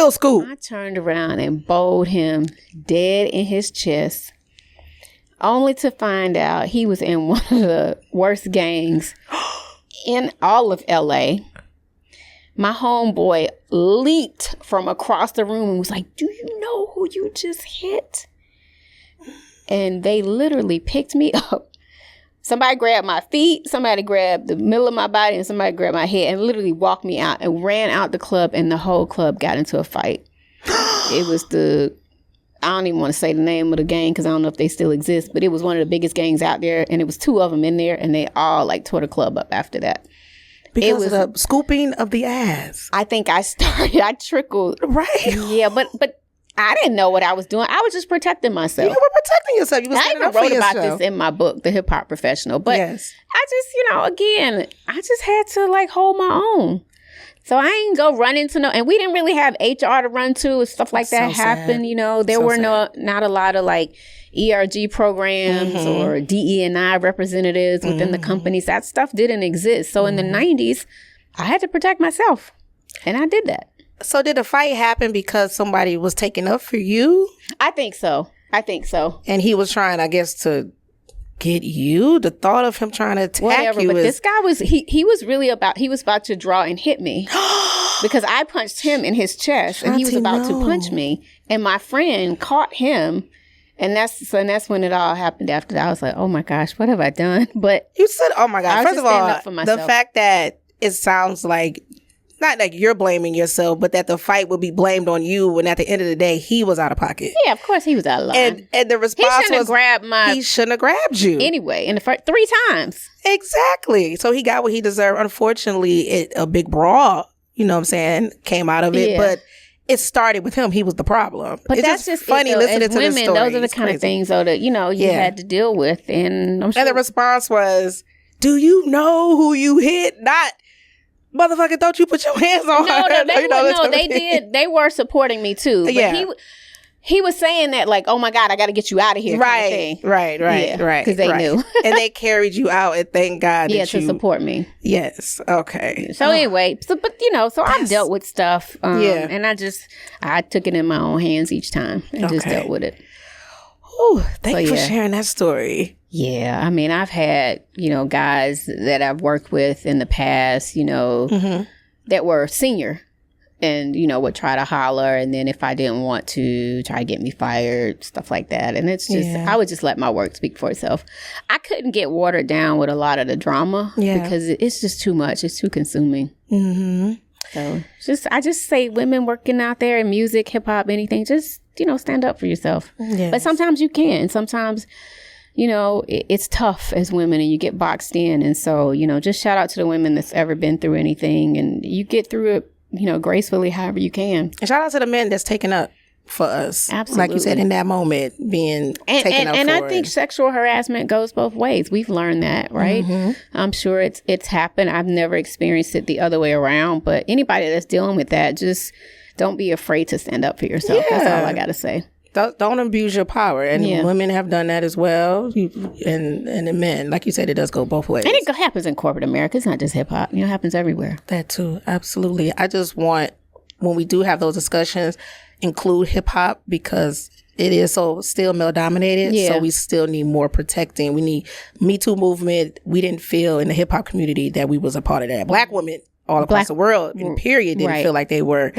scoop. I turned around and bowled him dead in his chest, only to find out he was in one of the worst gangs in all of LA. My homeboy leaped from across the room and was like, do you know who you just hit? And they literally picked me up. Somebody grabbed my feet, somebody grabbed the middle of my body, and somebody grabbed my head and literally walked me out and ran out the club, and the whole club got into a fight. It was I don't even want to say the name of the gang because I don't know if they still exist, but it was one of the biggest gangs out there, and it was 2 of them in there, and they all tore the club up after that. Because of the scooping of the ass. I think I trickled. Right. Yeah, but I didn't know what I was doing. I was just protecting myself. You were protecting yourself. You were I even wrote about this in my book, The Hip Hop Professional. But yes. I just had to hold my own. So I ain't go run into and we didn't really have HR to run to and stuff like that happen. There were not a lot of ERG programs or DE&I representatives within the companies. That stuff didn't exist. So in the 90s, I had to protect myself. And I did that. So did the fight happen because somebody was taking up for you? I think so. And he was trying, I guess, to get you? The thought of him trying to attack you. But this guy was, he was about to draw and hit me because I punched him in his chest and he was about to punch me. And my friend caught him. And that's when it all happened after that. I was like, oh my gosh, what have I done? But you said, oh my gosh. First of all, the fact that it sounds like, not like you're blaming yourself, but that the fight would be blamed on you when at the end of the day, he was out of pocket. Yeah, of course he was out of line. And the response he shouldn't have grabbed you. Anyway, in the first 3 times. Exactly. So he got what he deserved. Unfortunately, a big brawl, came out of it. Yeah. But it started with him. He was the problem. But it's just funny listening to the story. Those are the kind of things, though, that, you had to deal with. And I'm sure. And the response was, do you know who you hit? Not, motherfucker, don't you put your hands on her. They did. They were supporting me, too. But yeah. He was saying that, oh, my God, I got to get you out of here. Right. Because they knew. And they carried you out, and thank God that to support me. Yes. Okay. So anyway, so I've dealt with stuff. And I took it in my own hands each time and just dealt with it. Ooh, thank you for sharing that story. Yeah. I mean, I've had, guys that I've worked with in the past, that were senior. And, would try to holler. And then if I didn't want to, try to get me fired, stuff like that. And it's just, I would just let my work speak for itself. I couldn't get watered down with a lot of the drama because it's just too much. It's too consuming. Mm-hmm. So I just say women working out there in music, hip hop, anything, just, stand up for yourself. Yes. But sometimes you can. Sometimes, it's tough as women and you get boxed in. And so, just shout out to the women that's ever been through anything and you get through it, gracefully, however you can. And shout out to the men that's taken up for us. Absolutely. Like you said, in that moment, being taken up for. And I think sexual harassment goes both ways. We've learned that, right? Mm-hmm. I'm sure it's happened. I've never experienced it the other way around. But anybody that's dealing with that, just don't be afraid to stand up for yourself. Yeah. That's all I got to say. Don't abuse your power. And women have done that as well. And the men, like you said, it does go both ways. And it happens in corporate America. It's not just hip hop. It happens everywhere. That too. Absolutely. I just want, when we do have those discussions, include hip hop because it is still male dominated. Yeah. So we still need more protecting. We need Me Too movement. We didn't feel in the hip hop community that we was a part of that. Black women all across the world, period, didn't feel like they were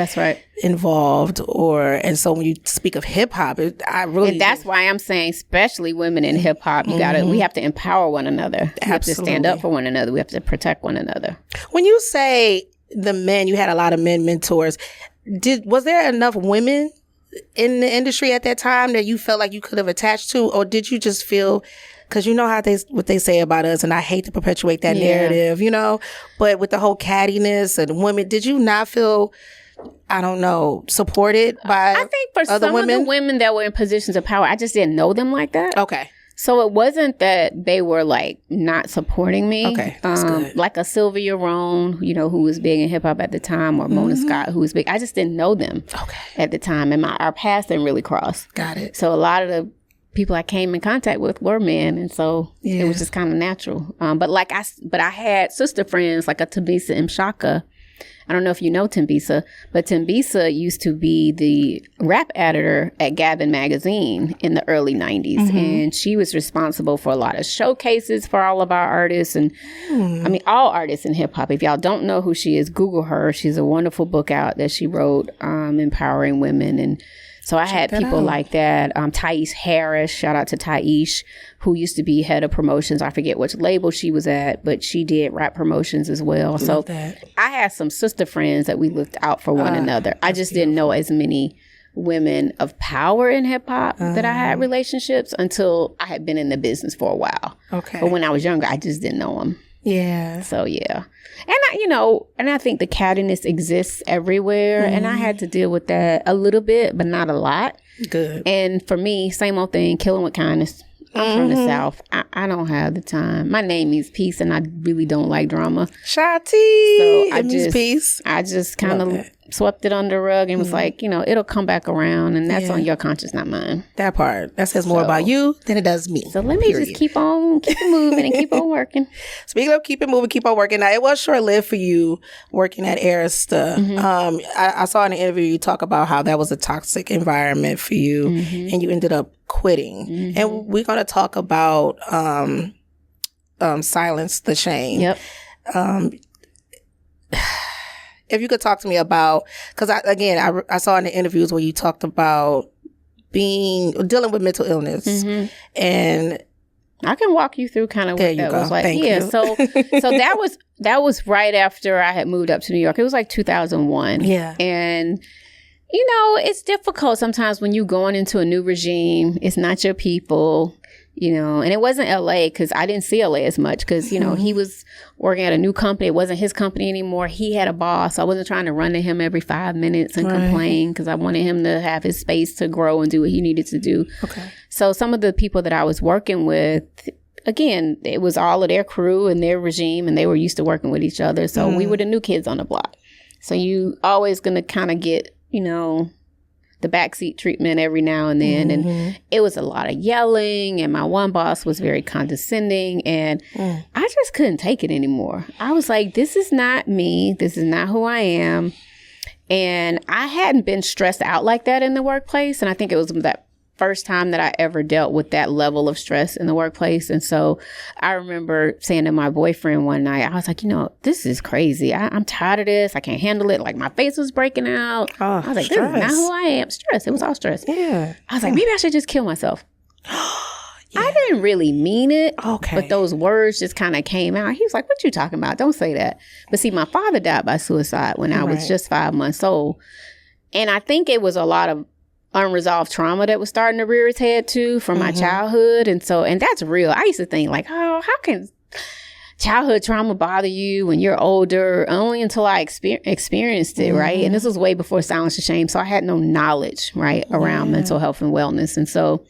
involved. And so when you speak of hip hop, and that's why I'm saying, especially women in hip hop, we have to empower one another. We have to stand up for one another. We have to protect one another. When you say the men, you had a lot of men mentors. Was there enough women in the industry at that time that you felt like you could have attached to, or did you just feel? Because you know what they say about us, and I hate to perpetuate that narrative, you know. But with the whole cattiness and women, did you not feel, I don't know, supported by other women? I think for some of the women that were in positions of power, I just didn't know them like that. Okay. So it wasn't that they were like not supporting me. Okay, that's good. Like a Sylvia Rohn, you know, who was big in hip hop at the time, or Mona Scott, who was big. I just didn't know them at the time, and our paths didn't really cross. Got it. So a lot of the people I came in contact with were men, and so it was just kind of natural. But I had sister friends like a Timbisa Mshaka. I don't know if you know Timbisa, but Timbisa used to be the rap editor at Gavin magazine in the early 90s. And she was responsible for a lot of showcases for all of our artists. And I mean, all artists in hip hop. If y'all don't know who she is, Google her. She's a wonderful book out that she wrote, empowering women. And so I had people like that. Thais Harris, shout out to Thais, who used to be head of promotions. I forget which label she was at, but she did rap promotions as well. So I had some sister friends that we looked out for one another. I just didn't know as many women of power in hip hop that I had relationships until I had been in the business for a while. Okay. But when I was younger, I just didn't know them. Yeah. So, yeah. And I think the cattiness exists everywhere. And I had to deal with that a little bit, but not a lot. Good. And for me, same old thing, killing with kindness. I'm from the South. I don't have the time. My name means peace, and I really don't like drama. Shanti. So it means peace. I just kind of swept it under the rug and was like, you know, it'll come back around, and that's on your conscience, not mine. That part. That says more about you than it does me. So let me just keep it moving and keep on working. Speaking of keep it moving, keep on working. Now, it was short-lived for you working at Arista. I saw in an interview you talk about how that was a toxic environment for you, and you ended up quitting. And we're going to talk about Silence the Shame. Yep. If you could talk to me about, because I saw in the interviews where you talked about dealing with mental illness, and I can walk you through kind of what that was like. Thank you. So that was right after I had moved up to New York. It was like 2001. Yeah, and you know, it's difficult sometimes when you're going into a new regime. It's not your people. You know, and it wasn't LA because I didn't see LA as much because, you know, he was working at a new company. It wasn't his company anymore. He had a boss. I wasn't trying to run to him every 5 minutes and complain because I wanted him to have his space to grow and do what he needed to do. Okay. So some of the people that I was working with, again, it was all of their crew and their regime, and they were used to working with each other. So we were the new kids on the block. So you always going to kind of get, you know, the backseat treatment every now and then. And it was a lot of yelling, and my one boss was very condescending, and I just couldn't take it anymore. I was like, this is not me. This is not who I am. And I hadn't been stressed out like that in the workplace. And I think it was that first time that I ever dealt with that level of stress in the workplace. And so I remember saying to my boyfriend one night, I was like, you know, this is crazy. I'm tired of this. I can't handle it. Like, my face was breaking out. I was like, stress. This is not who I am. Stress. It was all stress. Yeah. I was like, maybe I should just kill myself. I didn't really mean it. Okay. But those words just kind of came out. He was like, what you talking about? Don't say that. But see, my father died by suicide when I was just 5 months old. And I think it was a lot of unresolved trauma that was starting to rear its head too from my childhood. And that's real. I used to think like, oh, how can childhood trauma bother you when you're older? Only until I experienced it, right? And this was way before Silence the Shame. So I had no knowledge, right, around mental health and wellness. And so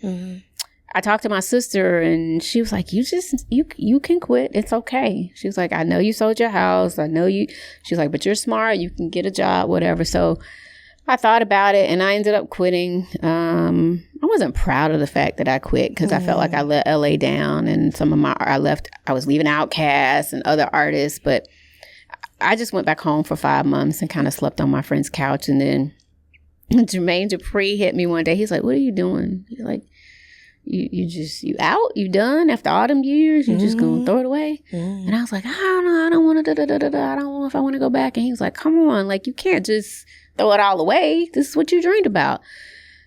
I talked to my sister, and she was like, you can quit. It's okay. She was like, I know you sold your house. I know you. She was like, but you're smart. You can get a job, whatever. So I thought about it, and I ended up quitting. I wasn't proud of the fact that I quit because I felt like I let LA down, and I was leaving OutKast and other artists, but I just went back home for 5 months and kind of slept on my friend's couch. And then Jermaine Dupri hit me one day. He's like, what are you doing? He's like, you out? You done after all them years? You just gonna throw it away? And I was like, I don't know. I don't want to, I don't know if I want to go back. And he was like, come on. Like, you can't just throw it all away. This is what you dreamed about.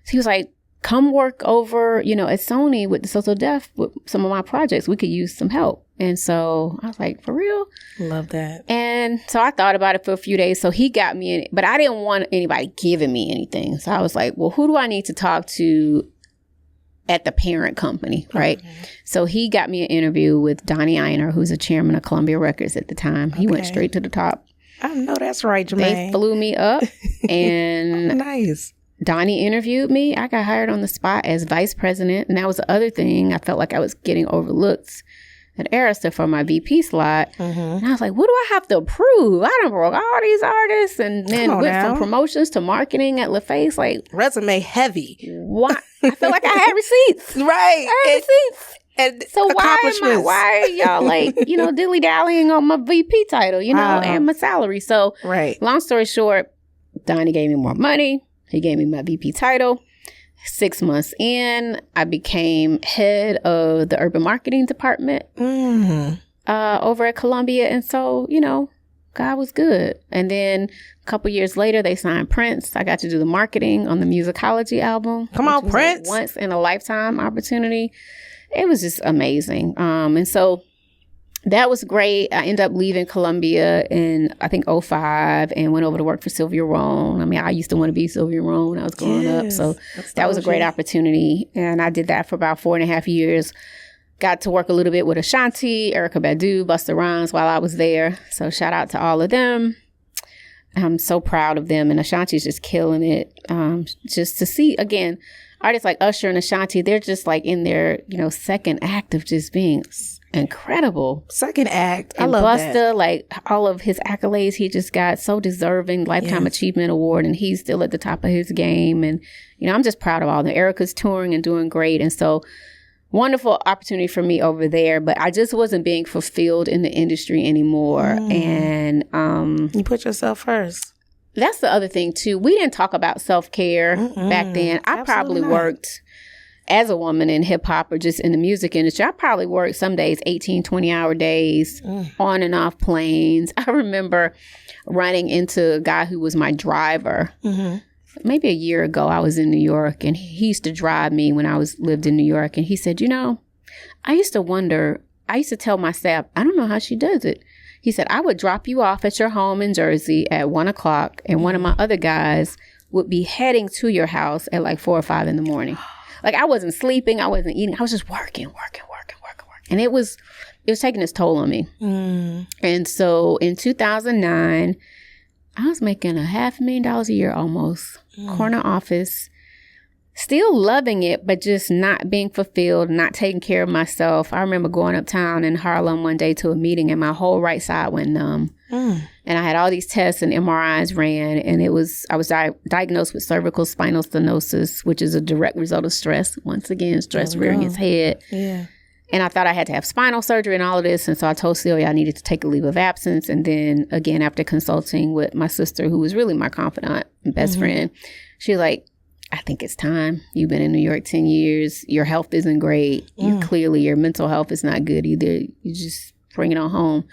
So he was like, come work over, at Sony with the so deaf with some of my projects. We could use some help. And so I was like, for real? Love that. And so I thought about it for a few days. So he got me in, but I didn't want anybody giving me anything. So I was like, well, who do I need to talk to at the parent company, right? So he got me an interview with Donnie Einer, who's a chairman of Columbia Records at the time. He went straight to the top. I know that's right, Jermaine. They flew me up and nice. Donnie interviewed me. I got hired on the spot as vice president. And that was the other thing. I felt like I was getting overlooked at Arista for my VP slot. And I was like, what do I have to prove? I done broke all these artists and then went from promotions to marketing at LaFace. Like, resume heavy. What? I feel like I had receipts. Right. I had receipts. And so why are y'all like, dilly-dallying on my VP title, and my salary? So long story short, Donnie gave me more money. He gave me my VP title. 6 months in, I became head of the urban marketing department over at Columbia. And so, God was good. And then a couple years later, they signed Prince. I got to do the marketing on the Musicology album. Come on, Prince. Once in a lifetime opportunity. It was just amazing. And so that was great. I ended up leaving Columbia in, I think, 2005 and went over to work for Sylvia Rhone. I mean, I used to want to be Sylvia Rhone when I was growing up. So that was a great opportunity. And I did that for about 4.5 years. Got to work a little bit with Shanti, Erykah Badu, Busta Rhymes while I was there. So shout out to all of them. I'm so proud of them. And Ashanti's just killing it. Just to see, again, artists like Usher and Ashanti, they're just like in their, second act of just being incredible. Second act. I and love Busta, that. like all of his accolades, he just got so deserving. Lifetime Achievement Award, and he's still at the top of his game. And, I'm just proud of all them. Erica's touring and doing great. And so wonderful opportunity for me over there. But I just wasn't being fulfilled in the industry anymore. And you put yourself first. That's the other thing, too. We didn't talk about self-care back then. I probably worked as a woman in hip hop or just in the music industry. I probably worked some days 18, 20-hour days on and off planes. I remember running into a guy who was my driver. Maybe a year ago, I was in New York, and he used to drive me when I lived in New York. And he said, I used to tell my staff, I don't know how she does it. He said, I would drop you off at your home in Jersey at 1:00, and one of my other guys would be heading to your house at like 4 or 5 in the morning. Like, I wasn't sleeping. I wasn't eating. I was just working. And it was taking its toll on me. And so in 2009, I was making $500,000 a year almost. Corner office. Still loving it, but just not being fulfilled, not taking care of myself. I remember going uptown in Harlem one day to a meeting, and my whole right side went numb. And I had all these tests and MRIs ran, and I was diagnosed with cervical spinal stenosis, which is a direct result of stress. Once again, stress rearing its head. Yeah. And I thought I had to have spinal surgery and all of this. And so I told Celia I needed to take a leave of absence. And then again, after consulting with my sister, who was really my confidant and best friend, she was like, I think it's time. You've been in New York 10 years. Your health isn't great. Your mental health is not good either. You just bring it on home.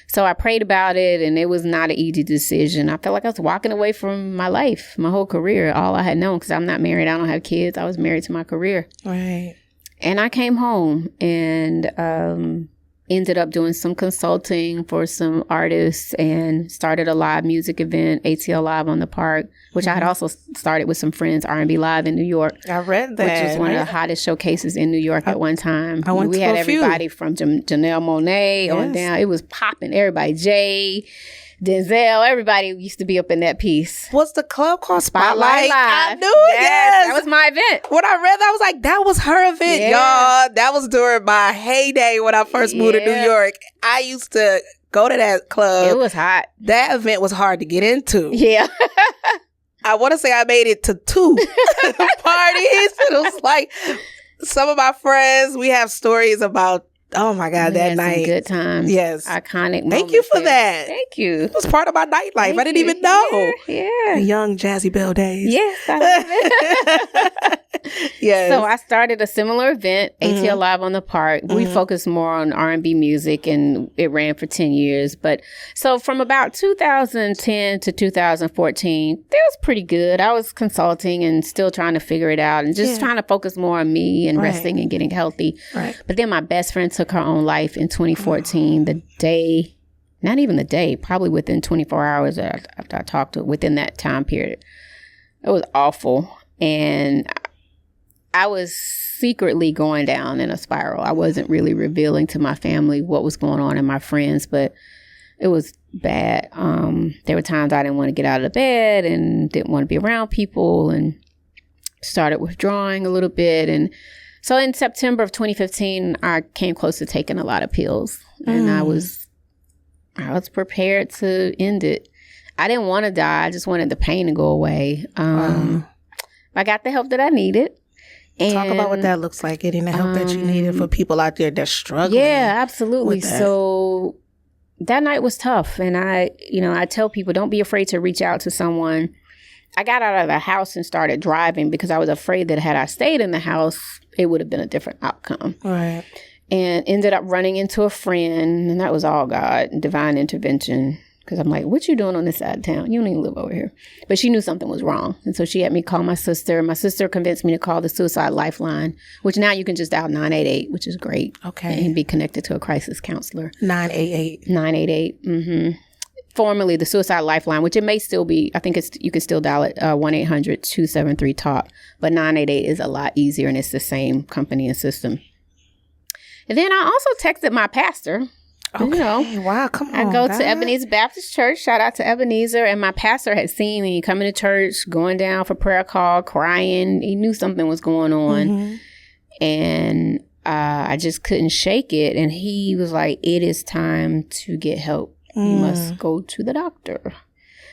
So I prayed about it, and it was not an easy decision. I felt like I was walking away from my life, my whole career, all I had known, because I'm not married. I don't have kids. I was married to my career. Right. And I came home and ended up doing some consulting for some artists and started a live music event, ATL Live on the Park, which I had also started with some friends, R&B Live in New York. I read that. Which was one of the hottest showcases in New York at one time. We had everybody from Janelle Monáe on down. It was popping. Everybody, Jay, Denzel, everybody used to be up in that piece. What's the club called? Spotlight Live. I knew it. Yes, that was my event. When I read that, I was like, that was her event, y'all. That was during my heyday when I first moved to New York. I used to go to that club. It was hot. That event was hard to get into. Yeah. I want to say I made it to 2 parties. It was like some of my friends, we have stories about, oh my God, that night. Some good times. Yes. Iconic moments. Thank you for that. Thank you. It was part of my nightlife. I didn't even know. Yeah. The young Jazzie Belle days. Yes, I love it. Yes. So I started a similar event, ATL Live on the Park. We focused more on R&B music, and it ran for 10 years. But so from about 2010 to 2014, that was pretty good. I was consulting and still trying to figure it out and just trying to focus more on me and resting and getting healthy. Right. But then my best friend took her own life in 2014, the day, not even the day, probably within 24 hours after I talked to her, within that time period. It was awful. And I was secretly going down in a spiral. I wasn't really revealing to my family what was going on and my friends, but it was bad. There were times I didn't want to get out of the bed and didn't want to be around people and started withdrawing a little bit. And so in September of 2015, I came close to taking a lot of pills, and I was prepared to end it. I didn't want to die. I just wanted the pain to go away. I got the help that I needed. And talk about what that looks like, getting the help that you needed for people out there that's struggling. Yeah, absolutely. So that night was tough. And I tell people, don't be afraid to reach out to someone. I got out of the house and started driving because I was afraid that had I stayed in the house, it would have been a different outcome. Right. And ended up running into a friend, and that was all God, divine intervention. Because I'm like, what you doing on this side of town? You don't even live over here. But she knew something was wrong. And so she had me call my sister. My sister convinced me to call the Suicide Lifeline, which now you can just dial 988, which is great. Okay. And be connected to a crisis counselor. 988. 988. Mm-hmm. Formerly the Suicide Lifeline, which it may still be. I think you can still dial it 1-800-273-TALK. But 988 is a lot easier, and it's the same company and system. And then I also texted my pastor. Okay. Wow, come on. I go to Ebenezer Baptist Church. Shout out to Ebenezer. And my pastor had seen me coming to church, going down for prayer call, crying. He knew something was going on. And I just couldn't shake it. And he was like, it is time to get help. You must go to the doctor.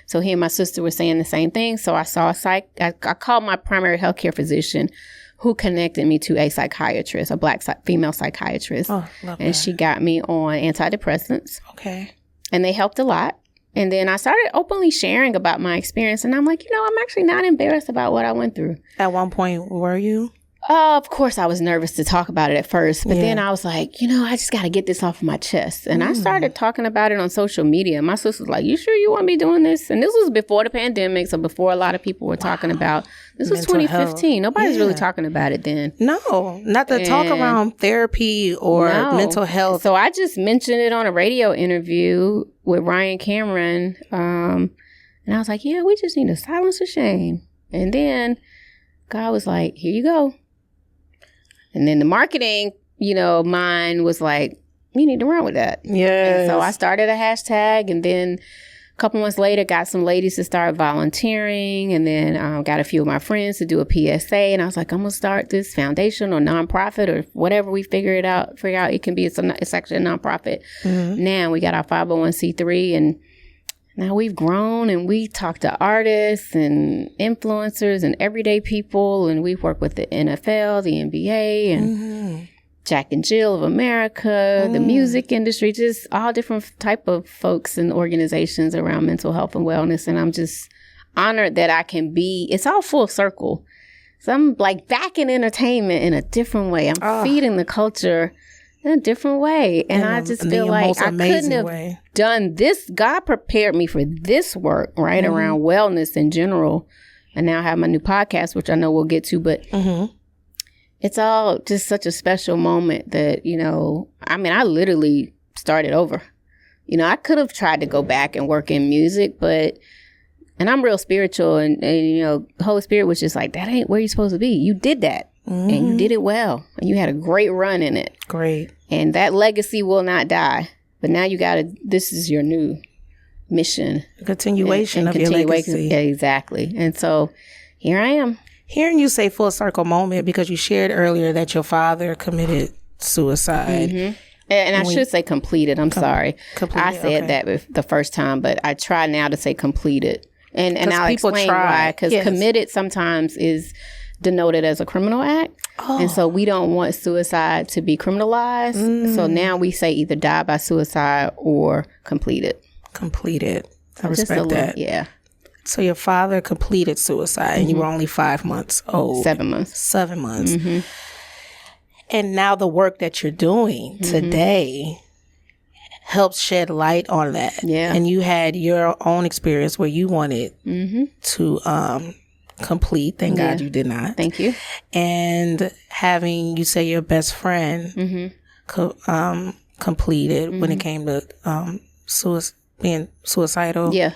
So he and my sister were saying the same thing. So I saw I called my primary healthcare physician, who connected me to a psychiatrist, a Black female psychiatrist. Oh, love and that. she got me on antidepressants. Okay. And they helped a lot. And then I started openly sharing about my experience. And I'm like, I'm actually not embarrassed about what I went through. At one point, were you? Of course, I was nervous to talk about it at first. But then I was like, I just got to get this off of my chest. And I started talking about it on social media. My sister was like, you sure you want to be doing this? And this was before the pandemic. So before a lot of people were talking about, this was mental 2015. health. Nobody's really talking about it then. No, not to talk around therapy or mental health. So I just mentioned it on a radio interview with Ryan Cameron. And I was like, we just need to silence the shame. And then God was like, here you go. And then the marketing, mine was like, you need to run with that. Yes. And so I started a hashtag, and then a couple months later, got some ladies to start volunteering, and then got a few of my friends to do a PSA. And I was like, I'm going to start this foundation or nonprofit or whatever we figure out it can be. It's actually a nonprofit. Now we got our 501c3, and now we've grown, and we talk to artists and influencers and everyday people, and we've worked with the NFL, the NBA, and Jack and Jill of America, the music industry, just all different type of folks and organizations around mental health and wellness. And I'm just honored that I can it's all full circle. So I'm like back in entertainment in a different way. I'm feeding the culture in a different way. And I just feel like I couldn't have done this. God prepared me for this work, right, around wellness in general. And now I have my new podcast, which I know we'll get to. But it's all just such a special moment that, I literally started over. I could have tried to go back and work in music, and I'm real spiritual. And Holy Spirit was just like, that ain't where you're supposed to be. You did that. And you did it well. And you had a great run in it. Great. And that legacy will not die. But now this is your new mission. Continuation of your legacy. Yeah, exactly. And so here I am. Hearing you say full circle moment, because you shared earlier that your father committed suicide. And I should say completed. I'm sorry. Completed, I said that the first time, but I try now to say completed. And I'll explain why. Because committed sometimes is denoted as a criminal act. And so we don't want suicide to be criminalized. So now we say either die by suicide or completed. Completed. I respect that. Yeah. So your father completed suicide and you were only 5 months old. 7 months. 7 months. And now the work that you're doing today helps shed light on that. Yeah. And you had your own experience where you wanted to complete. Thank God you did not. Thank you. And having, you say, your best friend completed when it came to being suicidal. Yeah.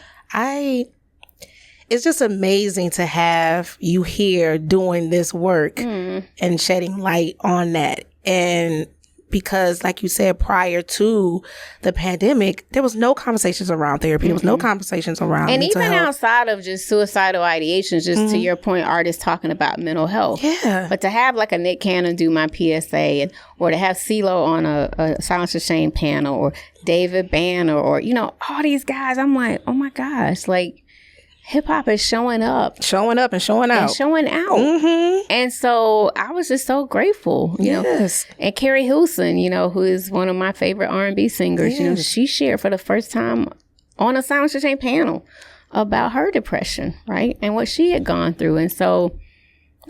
It's just amazing to have you here doing this work and shedding light on that. And because, like you said, prior to the pandemic, there was no conversations around therapy. There was no conversations around and mental even health. outside of just suicidal ideations, just to your point, artists talking about mental health. Yeah. But to have like a Nick Cannon do my PSA, or to have CeeLo on a Silence the Shame panel, or David Banner, or, you know, all these guys, I'm like, oh my gosh, like, hip-hop is showing up. Showing up and showing out. And showing out. And so I was just so grateful, you know. And Carrie Hilson, you know, who is one of my favorite R&B singers, you know, she shared for the first time on a Silence the Shame panel about her depression, right? And what she had gone through. And so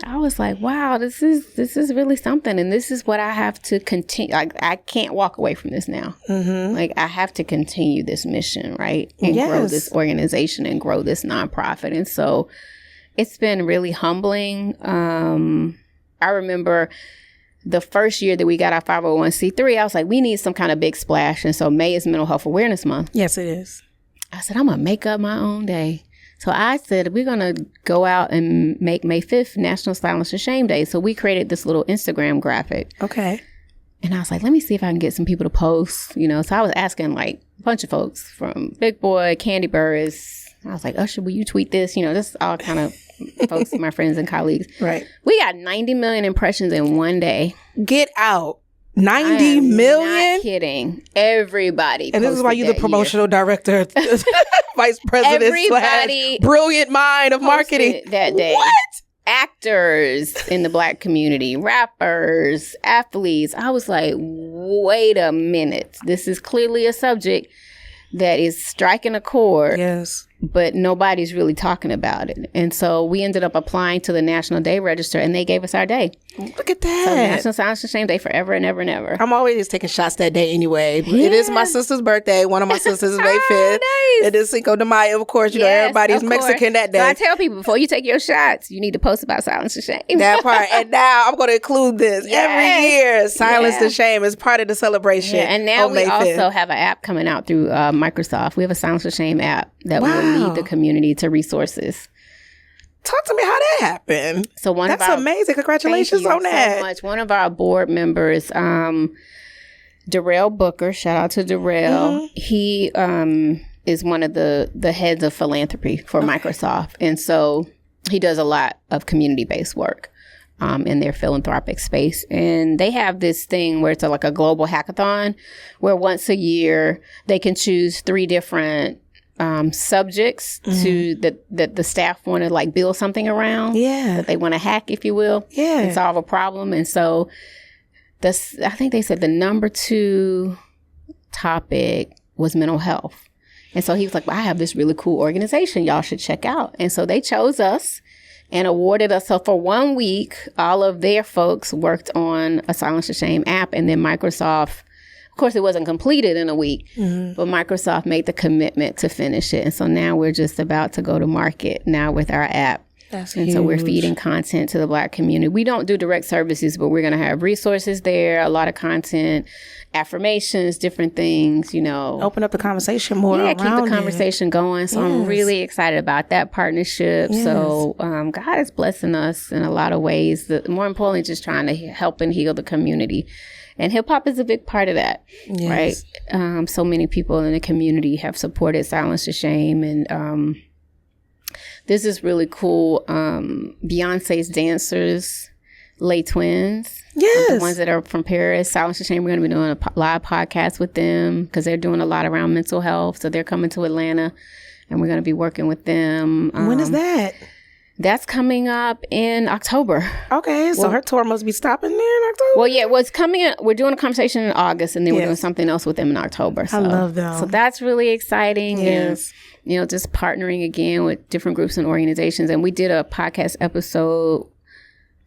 I was like, wow, this is really something. And this is what I have to continue. Like, I can't walk away from this now. Like, I have to continue this mission, right? And grow this organization and grow this nonprofit. And so it's been really humbling. I remember the first year that we got our 501c3, I was like, we need some kind of big splash. And so May is Mental Health Awareness Month. Yes, it is. I said, I'm going to make up my own day. So I said, we're going to go out and make May 5th National Silence the Shame Day. So we created this little Instagram graphic. Okay. And I was like, let me see if I can get some people to post, you know. So I was asking like a bunch of folks, from Big Boy, Candy Burris. I was like, Usher, will you tweet this? You know, this is all kind of folks, my friends and colleagues. Right. We got 90 million impressions in one day. Get out. 90 million? Not kidding. Everybody. And this is why you're the promotional director, vice president, Everybody brilliant mind of marketing. That day. What? Actors in the Black community, rappers, athletes. I was like, wait a minute. This is clearly a subject that is striking a chord. Yes. But nobody's really talking about it. And so we ended up applying to the National Day Register, and they gave us our day. Look at that. So National Silence the Shame Day forever and ever and ever. I'm always taking shots that day anyway. It is my sister's birthday. One of my sisters is May 5th. Nice. It is Cinco de Mayo, of course. You know, everybody's Mexican that day. So I tell people, before you take your shots, you need to post about Silence the Shame. That part. And now I'm going to include this. Every year, Silence the Shame is part of the celebration. Yeah. And now we May 5th. also have an app coming out through Microsoft. We have a Silence the Shame app that will lead the community to resources. Talk to me how that happened. So That's amazing. Congratulations on that. So much. One of our board members, Darrell Booker, shout out to Darrell. He is one of the heads of philanthropy for Microsoft. And so he does a lot of community-based work in their philanthropic space. And they have this thing where it's like a global hackathon, where once a year they can choose 3 different subjects to that the staff want to like build something around, that they want to hack, if you will, and solve a problem. And so I think they said the number 2 topic was mental health. And so he was like, well, I have this really cool organization y'all should check out. And so they chose us and awarded us. So for 1 week, all of their folks worked on a Silence the Shame app, and then Microsoft, of course, it wasn't completed in a week, but Microsoft made the commitment to finish it. And so now we're just about to go to market now with our app. That's huge. So we're feeding content to the Black community. We don't do direct services, but we're going to have resources there, a lot of content, affirmations, different things, you know. Open up the conversation more around keep the conversation going. So I'm really excited about that partnership. So God is blessing us in a lot of ways. More importantly, just trying to help and heal the community. And hip-hop is a big part of that, right? So many people in the community have supported Silence the Shame. And this is really cool. Beyonce's dancers, Les Twins, the ones that are from Paris, Silence the Shame, we're going to be doing a live podcast with them because they're doing a lot around mental health. So they're coming to Atlanta, and we're going to be working with them. When is that? That's coming up in October. Okay, so her tour must be stopping there in October? Well, yeah, it's coming in. We're doing a conversation in August, and then we're doing something else with them in October. So. I love them. So that's really exciting. Yes. And, just partnering again with different groups and organizations. And we did a podcast episode,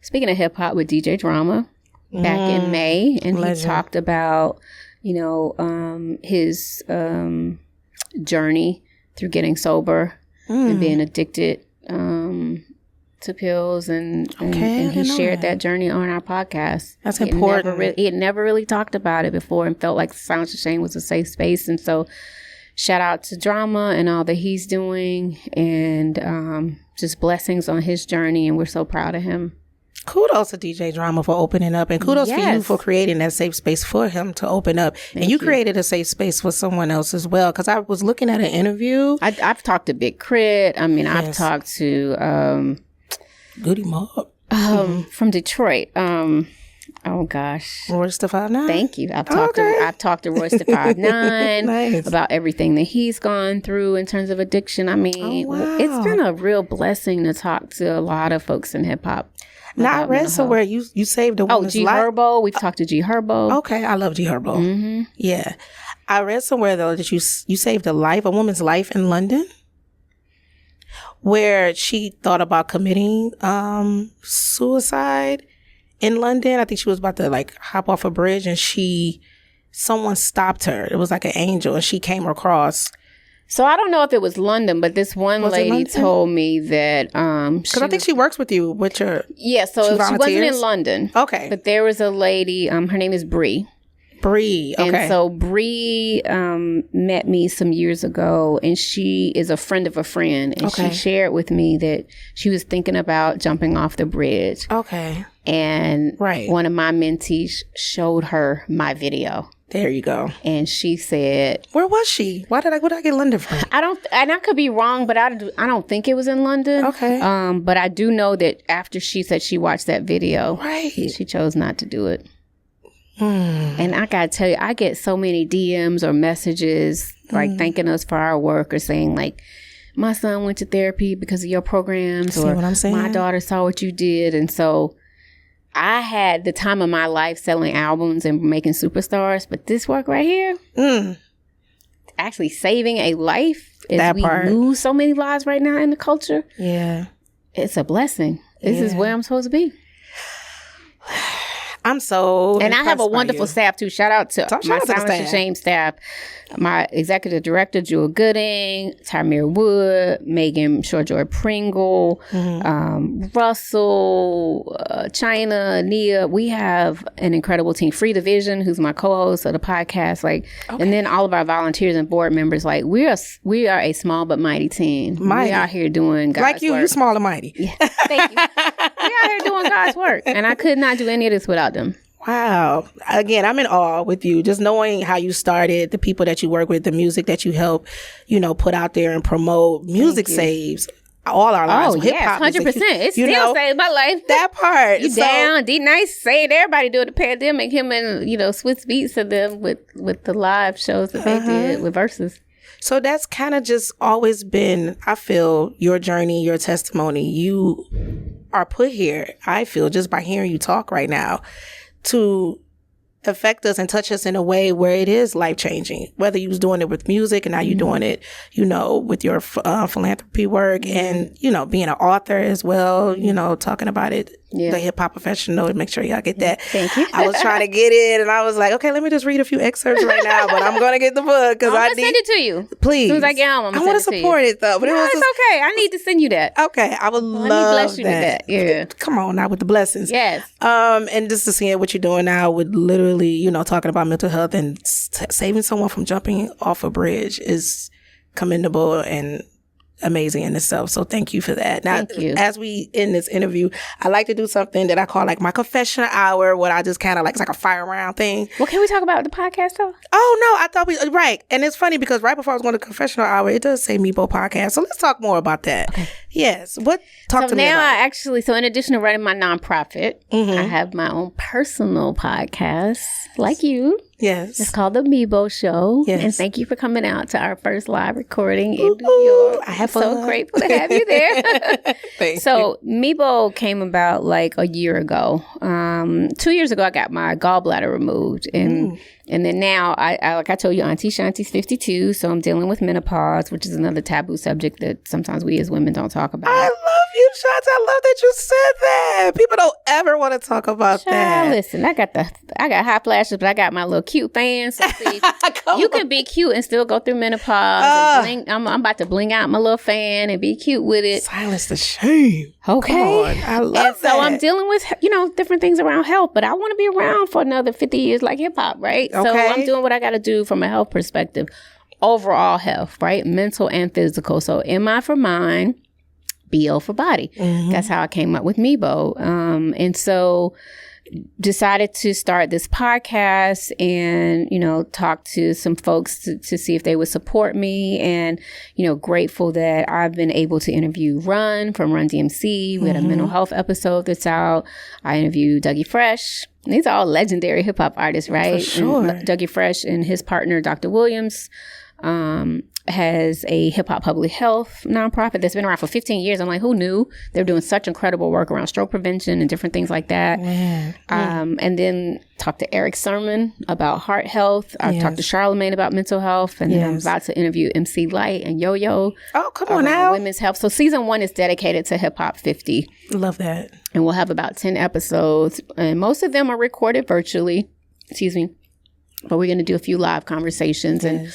speaking of hip-hop, with DJ Drama back in May. And he talked about, his journey through getting sober and being addicted to pills, and he shared that journey on our podcast. That's important. He had never really talked about it before and felt like Silence of Shame was a safe space. And so shout out to Drama and all that he's doing, and just blessings on his journey, and we're so proud of him. Kudos to DJ Drama for opening up, and kudos for you for creating that safe space for him to open up. And you created a safe space for someone else as well, because I was looking at an interview. I've talked to Big Crit. I mean, I've talked to Goody Mob from Detroit. Oh gosh, Royce da 5'9". Thank you. I've talked to Royce da 5'9" about everything that he's gone through in terms of addiction. I mean, it's been a real blessing to talk to a lot of folks in hip hop. Now I read somewhere you saved a woman's life. G Herbo. We've talked to G Herbo. Okay, I love G Herbo. Yeah, I read somewhere though that you saved a woman's life in London, where she thought about committing suicide in London. I think she was about to hop off a bridge, and someone stopped her. It was like an angel, and she came across. So I don't know if it was London, but this one lady told me that because I think she works with you with your so she wasn't in London. Okay, but there was a lady. Her name is Bree. Okay. And so Bree met me some years ago, and she is a friend of a friend, and she shared with me that she was thinking about jumping off the bridge. Okay. And one of my mentees showed her my video. There you go. And she said, "Where was she? Where did I get London from?" And I could be wrong, but I don't think it was in London. Okay. But I do know that after she said she watched that video, she chose not to do it. And I gotta tell you, I get so many DMs or messages thanking us for our work, or saying my son went to therapy because of your programs, or what I'm saying? My daughter saw what you did. And so I had the time of my life selling albums and making superstars, but this work right here, actually saving a life as we lose so many lives right now in the culture. Yeah. It's a blessing. This is where I'm supposed to be. I'm so and I have a wonderful staff too. Shout out to my Silence and Shame staff. My executive director, Jewel Gooding, Tamir Wood, Megan Shortjoy Pringle, Russell, China, Nia. We have an incredible team. Frida Vision, who's my co-host of the podcast, and then all of our volunteers and board members. We are a small but mighty team. We out here doing God's work. You're small and mighty. Yeah, thank you. We out here doing God's work, and I could not do any of this without them. Wow. Again, I'm in awe with you. Just knowing how you started, the people that you work with, the music that you help, put out there and promote. Music saves all our lives. Oh, yes, 100%. It still saved my life. That part. You down. D-Nice saved everybody during the pandemic. Him and, Swiss Beats of them with the live shows that they did with Versus. So that's kind of just always been, I feel, your journey, your testimony. You are put here, I feel, just by hearing you talk right now, to affect us and touch us in a way where it is life-changing. Whether you was doing it with music and now you're doing it, with your philanthropy work and, being an author as well, talking about it. Yeah. The hip-hop professional, make sure y'all get that. Thank you. I was trying to get it, and I was like, okay, let me just read a few excerpts right now, but I'm going to get the book because I need to send it to you. Please. As soon as I get home, I want to support it, though. But it's okay. I need to send you that. Okay. I would love Let me bless you that. with that. Yeah. Come on now with the blessings. Yes. And just to see what you're doing now with literally, talking about mental health and saving someone from jumping off a bridge is commendable and amazing in itself. So thank you for that. Now, thank you. As we end this interview, I like to do something that I call my confessional hour, what I just kind of it's like a fire round thing. Well, can we talk about the podcast though? Oh no, I thought right. And it's funny because right before I was going to confessional hour, it does say MIBO podcast. So let's talk more about that. Okay. Yes. Talk to me about it. So in addition to running my nonprofit, I have my own personal podcast, like you. Yes. It's called the MIBO Show. Yes. And thank you for coming out to our first live recording in New York. I have so grateful to have you there. Thank you. MIBO came about like a year ago. 2 years ago, I got my gallbladder removed. And then now, I like I told you, Auntie Shanti's 52, so I'm dealing with menopause, which is another taboo subject that sometimes we as women don't talk about. I love you, Shanti. I love that you said that. People don't ever want to talk about that. Listen, I got hot flashes, but I got my little cute fan. So see, you can be cute and still go through menopause. And bling, I'm about to bling out my little fan and be cute with it. Silence the shame. Okay. Come on. I love that. So I'm dealing with, different things around health, but I want to be around for another 50 years like hip hop, right? Okay. So I'm doing what I got to do from a health perspective. Overall health, right? Mental and physical. So MI for mind, BO for body. That's how I came up with MIBO. And so decided to start this podcast and, talk to some folks to see if they would support me. And, grateful that I've been able to interview Run from Run DMC. We had a mental health episode that's out. I interviewed Dougie Fresh. These are all legendary hip hop artists, right? For sure. And Dougie Fresh and his partner, Dr. Williams, has a hip hop public health nonprofit that's been around for 15 years. I'm like, who knew? They're doing such incredible work around stroke prevention and different things like that. And then talked to Eric Sermon about heart health. I've talked to Charlamagne about mental health. And then I'm about to interview MC Light and Yo-Yo. Oh, come on now. Women's health. So season 1 is dedicated to Hip Hop 50. Love that. And we'll have about 10 episodes. And most of them are recorded virtually. Excuse me. But we're going to do a few live conversations and,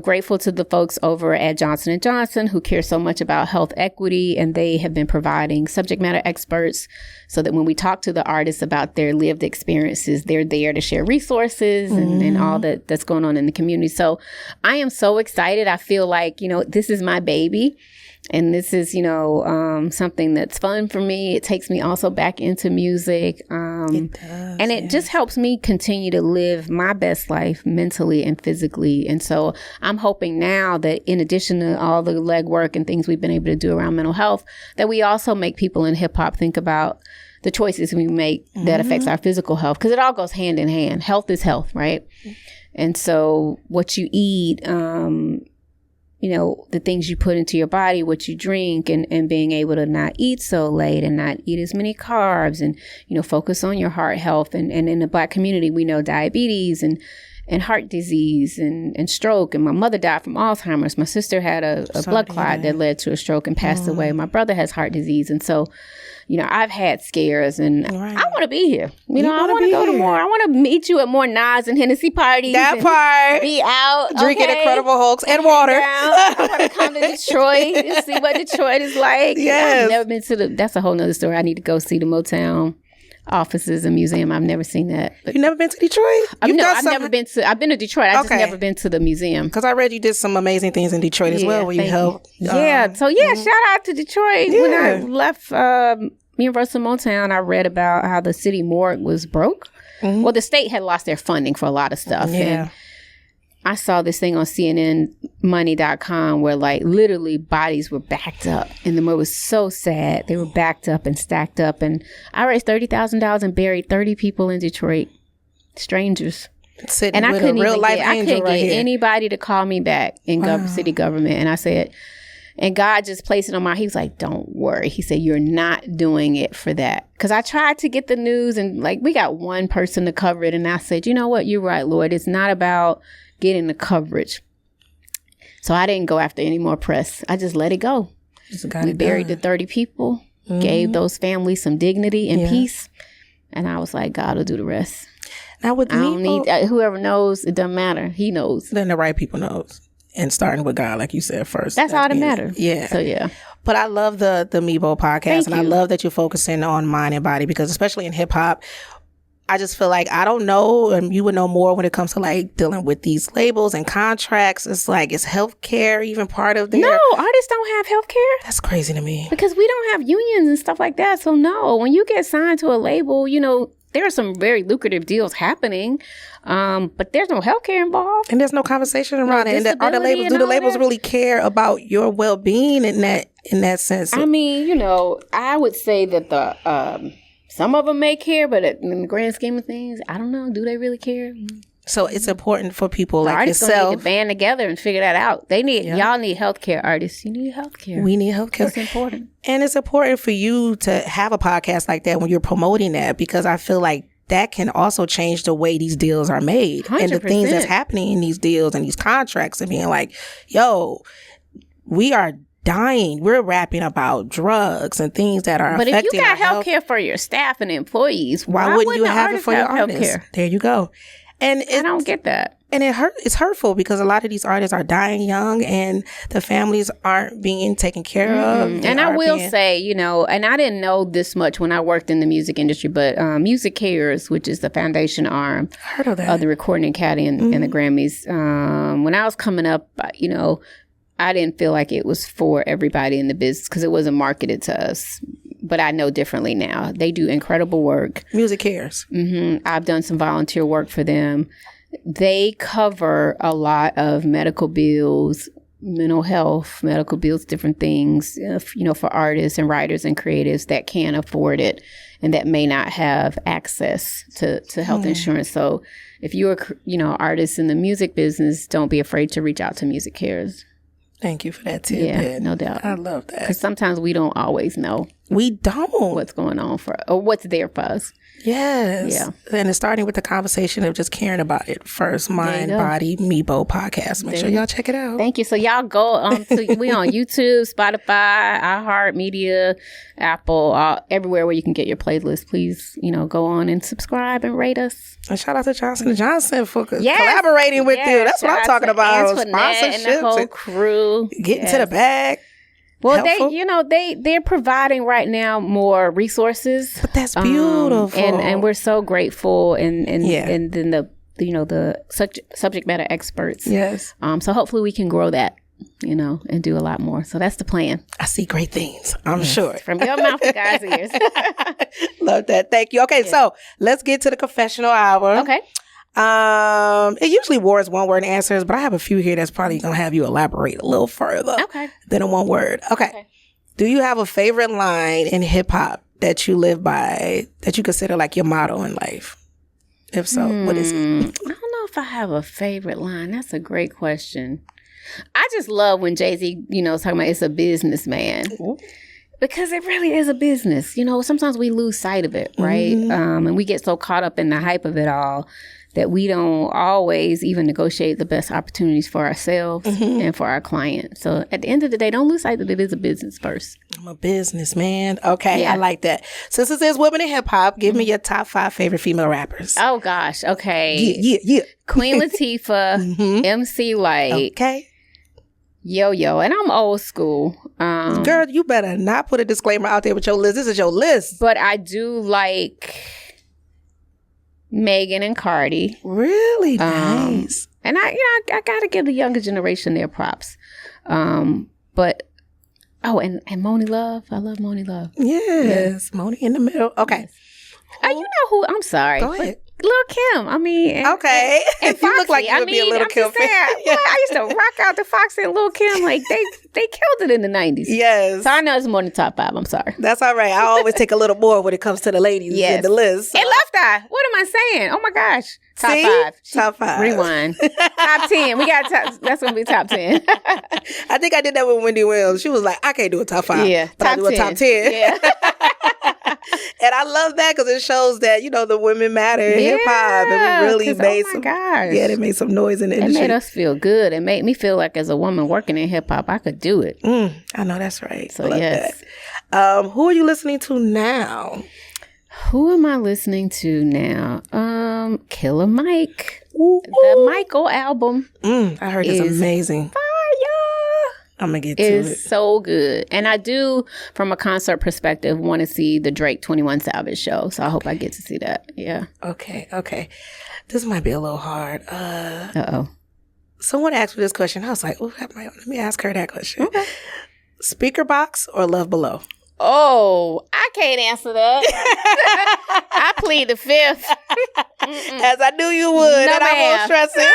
grateful to the folks over at Johnson & Johnson who care so much about health equity. And they have been providing subject matter experts so that when we talk to the artists about their lived experiences, they're there to share resources and all that's going on in the community. So I am so excited. I feel like, this is my baby. And this is, something that's fun for me. It takes me also back into music. It does, and it just helps me continue to live my best life mentally and physically. And so I'm hoping now that in addition to all the legwork and things we've been able to do around mental health, that we also make people in hip hop think about the choices we make that affects our physical health. Because it all goes hand in hand. Health is health, right? And so what you eat, the things you put into your body, what you drink, and being able to not eat so late and not eat as many carbs and, focus on your heart health. And in the Black community, we know diabetes and heart disease and stroke. And my mother died from Alzheimer's. My sister had a blood clot that led to a stroke and passed away. My brother has heart disease. And so, I've had scares and I want to be here. I want to go to more. I want to meet you at more Nas and Hennessy parties. That part. Be out. Drinking Incredible Hulks and water. I want to come to Detroit and see what Detroit is like. Yes. I've never been that's a whole nother story. I need to go see the Motown offices and museum. I've never seen that. You've never been to Detroit? I've been to Detroit. I've just never been to the museum. Because I read you did some amazing things in Detroit as well where you helped. Shout out to Detroit. When I left Universal Motown, I read about how the city morgue was broke. Well, the state had lost their funding for a lot of stuff. And I saw this thing on CNNmoney.com where literally bodies were backed up. And the morgue was so sad. They were backed up and stacked up. And I raised $30,000 and buried 30 people in Detroit. Strangers. Sitting with a real life angel right here. Anybody to call me back in city government. And I said, and God just placed it on he was like, don't worry. He said, you're not doing it for that. Because I tried to get the news and we got one person to cover it. And I said, you know what? You're right, Lord. It's not about getting the coverage. So I didn't go after any more press. I just let it go. We buried the 30 people, gave those families some dignity and peace. And I was like, God will do the rest. Now with I don't need whoever knows, it doesn't matter. He knows. Then the right people knows. And starting with God, like you said first. That's all that matters. Yeah. So, yeah. But I love the MIBO podcast. I love that you're focusing on mind and body because especially in hip hop, I just feel like I don't know, and you would know more when it comes to dealing with these labels and contracts. It's is healthcare even part of their... No, artists don't have healthcare. That's crazy to me. Because we don't have unions and stuff like that. So no, when you get signed to a label, there are some very lucrative deals happening, but there's no healthcare involved. And there's no conversation around it. And do the labels really care about your well-being and that in that sense? I mean, I would say that the some of them may care, but in the grand scheme of things, I don't know. Do they really care? So it's important for people like artists yourself. Need to band together and figure that out. Y'all need healthcare artists. You need healthcare. We need healthcare. It's important. And it's important for you to have a podcast like that when you're promoting that, because I feel like that can also change the way these deals are made 100%. And the things that's happening in these deals and these contracts and being like, yo, we are dying. We're rapping about drugs and things that are affecting our health. But if you got healthcare for your staff and employees, why wouldn't you have it for your artists? There you go. And I don't get that. And it's hurtful because a lot of these artists are dying young and the families aren't being taken care of. And I will say, and I didn't know this much when I worked in the music industry, but Music Cares, which is the foundation arm heard of that. Of the Recording Academy and the Grammys, when I was coming up, I didn't feel like it was for everybody in the business because it wasn't marketed to us. But I know differently now. They do incredible work. Music Cares. I've done some volunteer work for them. They cover a lot of medical bills, mental health, medical bills, different things, for artists and writers and creatives that can't afford it and that may not have access to health insurance. So if you're, artists in the music business, don't be afraid to reach out to Music Cares. Thank you for that tidbit. Yeah, no doubt. I love that. Because sometimes we don't always know. We don't. What's going on or what's there for us. Yes. Yeah. And it's starting with the conversation of just caring about it first. Mind, Body, MIBO podcast. Make sure y'all check it out. Thank you. So y'all go we on YouTube, Spotify, iHeartMedia, Apple, everywhere where you can get your playlist. Please, go on and subscribe and rate us. And shout out to Johnson & Johnson for collaborating with you. That's what I'm talking about. Sponsorships and the whole crew. Getting to the bag. Well, they're providing right now more resources. But that's beautiful. And we're so grateful and then the subject matter experts. Yes. So hopefully we can grow that, and do a lot more. So that's the plan. I see great things. I'm sure. From your mouth to God's ears. Love that. Thank you. Okay, so let's get to the confessional hour. Okay. It usually warrants one word answers, but I have a few here that's probably going to have you elaborate a little further than a one word. Okay. Do you have a favorite line in hip hop that you live by, that you consider like your motto in life? If so, what is it? I don't know if I have a favorite line. That's a great question. I just love when Jazzie, is talking about it's a businessman. Because it really is a business. Sometimes we lose sight of it, right? And we get so caught up in the hype of it all that we don't always even negotiate the best opportunities for ourselves and for our clients. So at the end of the day, don't lose sight that it is a business first. I'm a businessman. Okay, I like that. Since this is Women in Hip Hop, give me your top 5 favorite female rappers. Oh, gosh. Okay. Yeah. Queen Latifah, MC Lyte. Okay. Yo-Yo, and I'm old school. Girl, you better not put a disclaimer out there with your list. This is your list. But I do like Megan and Cardi. Really nice. And I gotta give the younger generation their props. But and Moni Love. I love Moni Love. Yes. Moni in the middle. Okay. Yes. You know who? I'm sorry. Go ahead. Lil' Kim. I mean, okay. And you look like you would be a Lil' Kim fan. I used to rock out to Foxy and Lil' Kim. Like they killed it in the 90s. Yes. So I know it's more than top 5. I'm sorry. That's all right. I always take a little more when it comes to the ladies in the list. So. And Left Eye. What am I saying? Oh my gosh. Top 5. Top 5. Rewind. Top 10. We got that's gonna be top 10. I think I did that with Wendy Williams. She was like, I can't do a top 5. Yeah. But I do a top 10. Yeah. And I love that because it shows that, the women matter in hip hop. And we really made they made some noise in the industry. It made us feel good. It made me feel like as a woman working in hip hop, I could do it. I know that's right. So yes. That. Who are you listening to now? Who am I listening to now? Killer Mike. Ooh. The Michael album. I heard it's amazing. Fire. I'm going to get to it. It's so good. And I do, from a concert perspective, want to see the Drake 21 Savage show. So I hope I get to see that. Yeah. Okay. This might be a little hard. Uh-oh. Someone asked me this question. I was like, let me ask her that question. Okay. Speaker box or Love Below? Oh, I can't answer that. I plead the fifth. As I knew you would. And I won't stress it.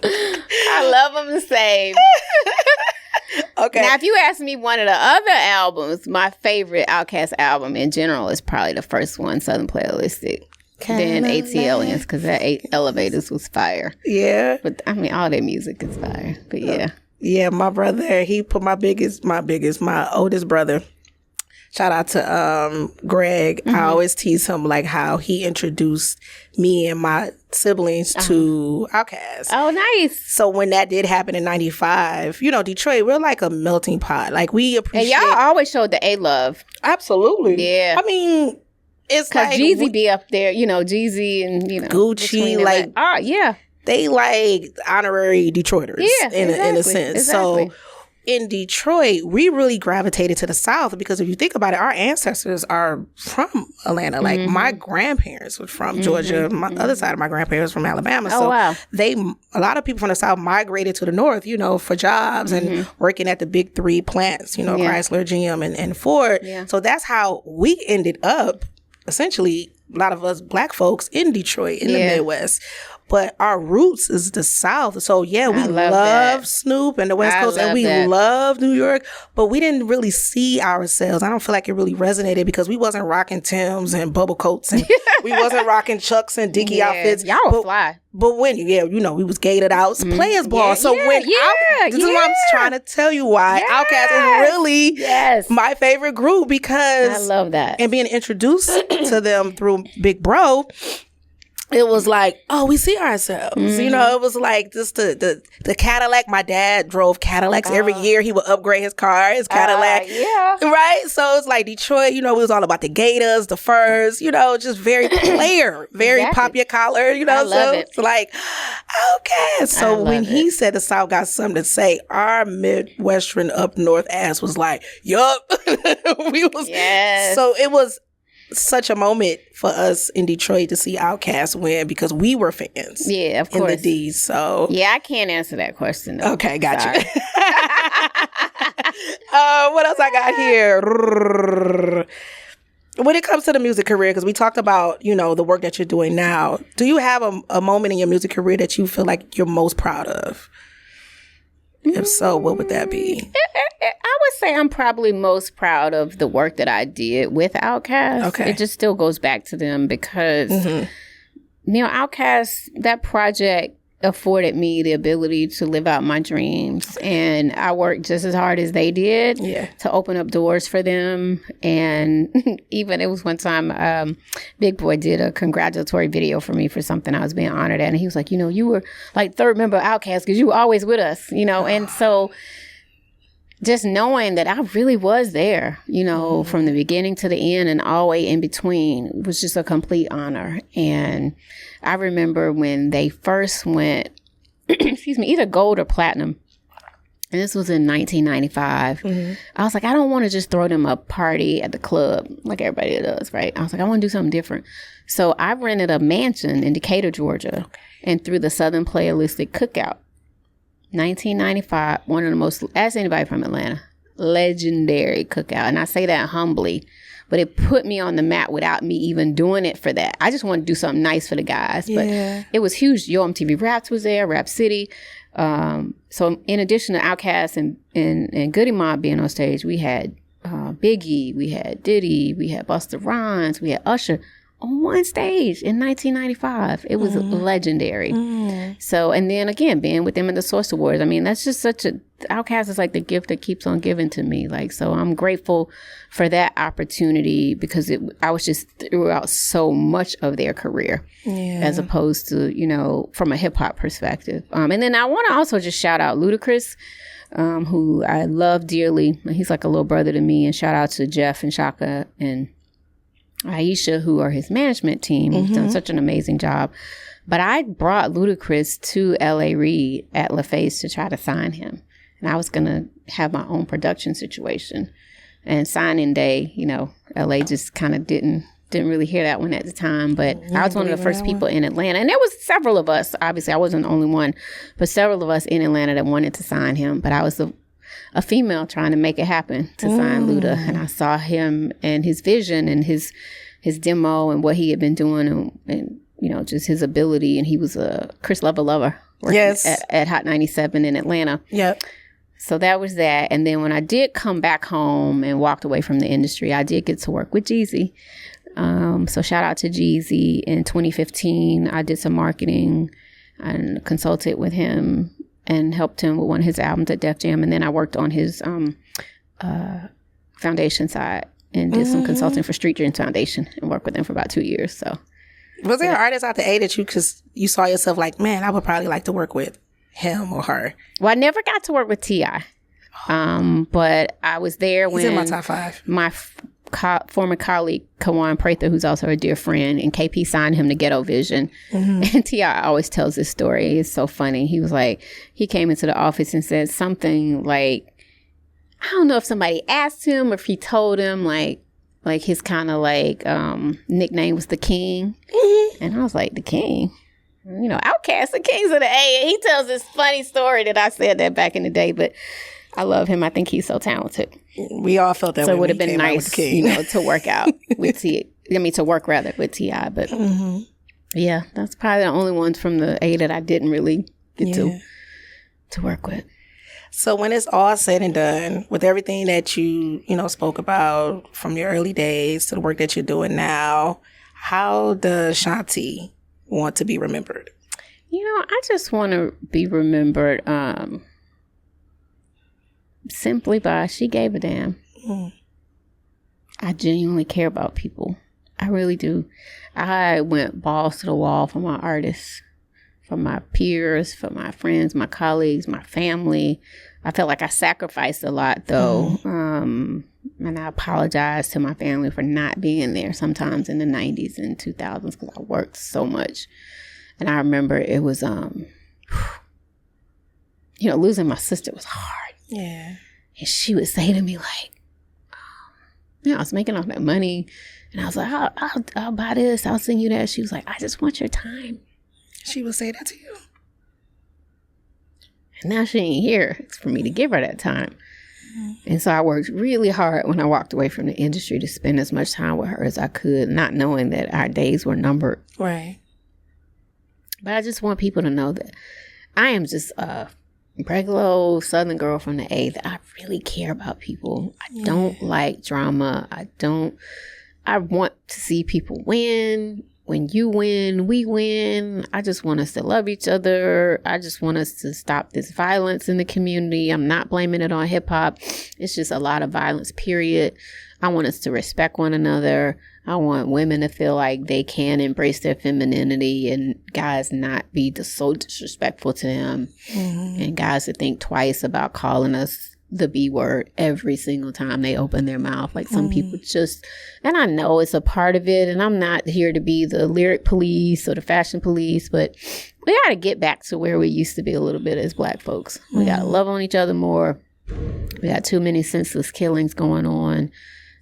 I love them the same. Okay. Now, if you ask me one of the other albums, my favorite OutKast album in general is probably the first one, Southern Playalistic. Then ATLiens, because that Elevators was fire. Yeah. But I mean, all their music is fire. But yeah. Yeah, my brother, he put my oldest brother. Shout out to Greg. I always tease him like how he introduced me and my siblings to OutKast. Oh, nice. So when that did happen in 95, you know, Detroit, we're like a melting pot. Like we appreciate. And y'all always showed the A-Love. Absolutely. Yeah. I mean, it's because like Jazzie be up there, you know, Jazzie and, you know, Gucci, like, yeah. They like honorary Detroiters in a sense. Exactly. So in Detroit, we really gravitated to the South because if you think about it, our ancestors are from Atlanta. Like my grandparents were from Georgia. My other side of my grandparents from Alabama. Oh, so wow. A lot of people from the South migrated to the North, you know, for jobs and working at the big three plants, you know, Chrysler, GM, and Ford. Yeah. So that's how we ended up, essentially, a lot of us Black folks in Detroit, in the Midwest. But our roots is the South. So, yeah, we love Snoop and the West Coast, and we love New York. But we didn't really see ourselves. I don't feel like it really resonated because we wasn't rocking Timbs and bubble coats. And we wasn't rocking Chucks and Dickie outfits. Y'all were fly. But when, you know, we was gated out. It's players ball. So when this is what I'm trying to tell you why OutKast is really my favorite group because I love that. And being introduced to them through Big Bro, it was like, oh, we see ourselves. You know, it was like just the Cadillac. My dad drove Cadillacs every year. He would upgrade his car, his Cadillac. Right? So it's like Detroit, you know, it was all about the Gators, the furs, you know, just very player, very pop your collar, you know. I love it. It's like, okay. So when he said the South got something to say, our Midwestern up north ass was like, yup. We was so it was such a moment for us in Detroit to see OutKast win because we were fans. Yeah, of course. In the D's. So yeah, I can't answer that question though. Okay, gotcha. What else I got here? When it comes to the music career, because we talked about, you know, the work that you're doing now, do you have a moment in your music career that you feel like you're most proud of? If so, what would that be? I would say I'm probably most proud of the work that I did with OutKast. Okay. It just still goes back to them because, you know, OutKast, that project afforded me the ability to live out my dreams. And I worked just as hard as they did to open up doors for them. And even it was one time, Big Boy did a congratulatory video for me for something I was being honored at. And he was like, you know, you were like third member of OutKast because you were always with us, you know. And so just knowing that I really was there, you know, from the beginning to the end and all the way in between was just a complete honor. And I remember when they first went, either gold or platinum. And this was in 1995. I was like, I don't want to just throw them a party at the club like everybody does, right? I was like, I want to do something different. So I rented a mansion in Decatur, Georgia, and threw the Southern Playalistic Cookout. 1995, one of the most, ask anybody from Atlanta, legendary cookout. And I say that humbly, but it put me on the map without me even doing it for that. I just wanted to do something nice for the guys. But it was huge. Yo MTV Raps was there, Rap City. So in addition to OutKast and Goody Mob being on stage, we had Biggie, we had Diddy, we had Busta Rhymes, we had Usher on one stage in 1995. It was legendary. So, and then again, being with them in the Source Awards, I mean, that's just OutKast is like the gift that keeps on giving to me. Like, so I'm grateful for that opportunity because I was just throughout so much of their career as opposed to, you know, from a hip hop perspective. And then I want to also just shout out Ludacris, who I love dearly. He's like a little brother to me. And shout out to Jeff and Shaka and Aisha, who are his management team. He's done such an amazing job. But I brought Ludacris to L.A. Reid at LaFace to try to sign him. And I was going to have my own production situation. And signing day, you know, L.A. just kind of didn't really hear that one at the time. But I was one of the first people in Atlanta. And there was several of us. Obviously, I wasn't the only one. But several of us in Atlanta that wanted to sign him. But I was a female trying to make it happen to sign Luda. And I saw him and his vision and his demo and what he had been doing and you know, just his ability. And he was a Chris Lover working at Hot 97 in Atlanta. So that was that. And then when I did come back home and walked away from the industry, I did get to work with Jazzie. So shout out to Jazzie. In 2015, I did some marketing and consulted with him and helped him with one of his albums at Def Jam. And then I worked on his foundation side and did some consulting for Street Dreams Foundation and worked with them for about 2 years. So, was there an artist out the A that you saw yourself like, man, I would probably like to work with him or her? Well, I never got to work with T.I. But I was there when he's in my top 5. My former colleague Kawan Prather, who's also a dear friend, and KP signed him to Ghetto Vision. And T.I. always tells this story. It's so funny. He was like, he came into the office and said something like, I don't know if somebody asked him or if he told him like his kind of like nickname was the King. And I was like, the King? You know, OutKast, the Kings of the A. And he tells this funny story that I said that back in the day, but I love him. I think he's so talented. We all felt that way. So it would have been nice, you know, to work out with to work rather with T.I. But yeah, that's probably the only ones from the A that I didn't really get to work with. So when it's all said and done, with everything that you spoke about from your early days to the work that you're doing now, how does Shanti want to be remembered? You know, I just want to be remembered simply by she gave a damn. I genuinely care about people. I really do. I went balls to the wall for my artists, for my peers, for my friends, my colleagues, my family. I felt like I sacrificed a lot, though. And I apologize to my family for not being there sometimes in the 90s and 2000s because I worked so much. And I remember it was, losing my sister was hard. Yeah. And she would say to me, like, I was making all that money. And I was like, I'll buy this. I'll send you that. She was like, I just want your time. She would say that to you. And now she ain't here. It's for me to give her that time. And so I worked really hard when I walked away from the industry to spend as much time with her as I could, not knowing that our days were numbered. Right. But I just want people to know that I am just a regular old Southern girl from the A, that I really care about people. I don't like drama. I want to see people win. When you win, we win. I just want us to love each other. I just want us to stop this violence in the community. I'm not blaming it on hip hop. It's just a lot of violence, period. I want us to respect one another. I want women to feel like they can embrace their femininity and guys not be so disrespectful to them. And guys to think twice about calling us the B word every single time they open their mouth. Like some people just, and I know it's a part of it, and I'm not here to be the lyric police or the fashion police, but we got to get back to where we used to be a little bit as Black folks. We got to love on each other more. We got too many senseless killings going on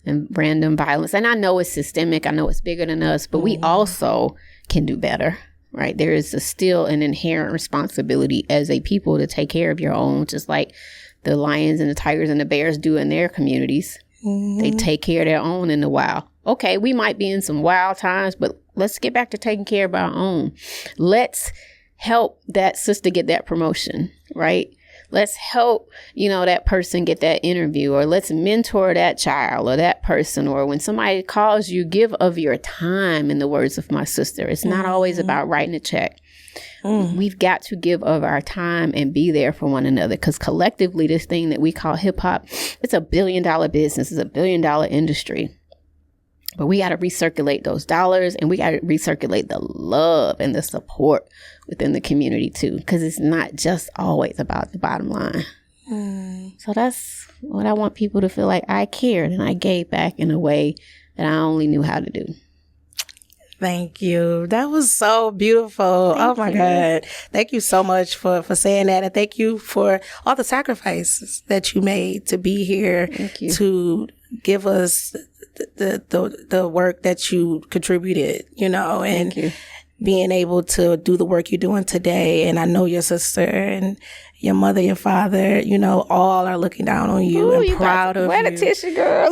and random violence. And I know it's systemic. I know it's bigger than us, but we also can do better. Right? There is still an inherent responsibility as a people to take care of your own, just like the lions and the tigers and the bears do in their communities. They take care of their own in the wild. Okay, we might be in some wild times, but let's get back to taking care of our own. Let's help that sister get that promotion, right? Let's help, that person get that interview, or let's mentor that child or that person. Or when somebody calls you, give of your time, in the words of my sister. It's not always about writing a check. We've got to give of our time and be there for one another, because collectively, this thing that we call hip hop, it's $1 billion business. It's $1 billion industry. But we got to recirculate those dollars, and we got to recirculate the love and the support within the community too, because it's not just always about the bottom line. So that's what I want people to feel like I cared and I gave back in a way that I only knew how to do. Thank you. That was so beautiful. Thank my you. God. Thank you so much for saying that. And thank you for all the sacrifices that you made to be here, to give us the work that you contributed, and being able to do the work you're doing today. And I know your sister and your mother, your father, you know, all are looking down on you and proud of you. Where the tissue, girl?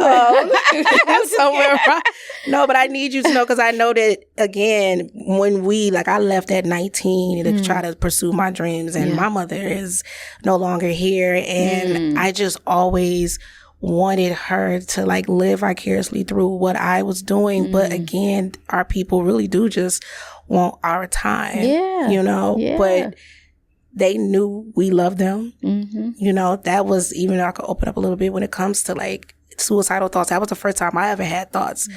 Somewhere around. No, but I need you to know, because I know that, again, when I left at 19 to try to pursue my dreams, and my mother is no longer here. And I just always wanted her to like live vicariously through what I was doing. But again, our people really do just want our time, you know, but they knew we loved them. You know, that was, even though I could open up a little bit when it comes to like suicidal thoughts. That was the first time I ever had thoughts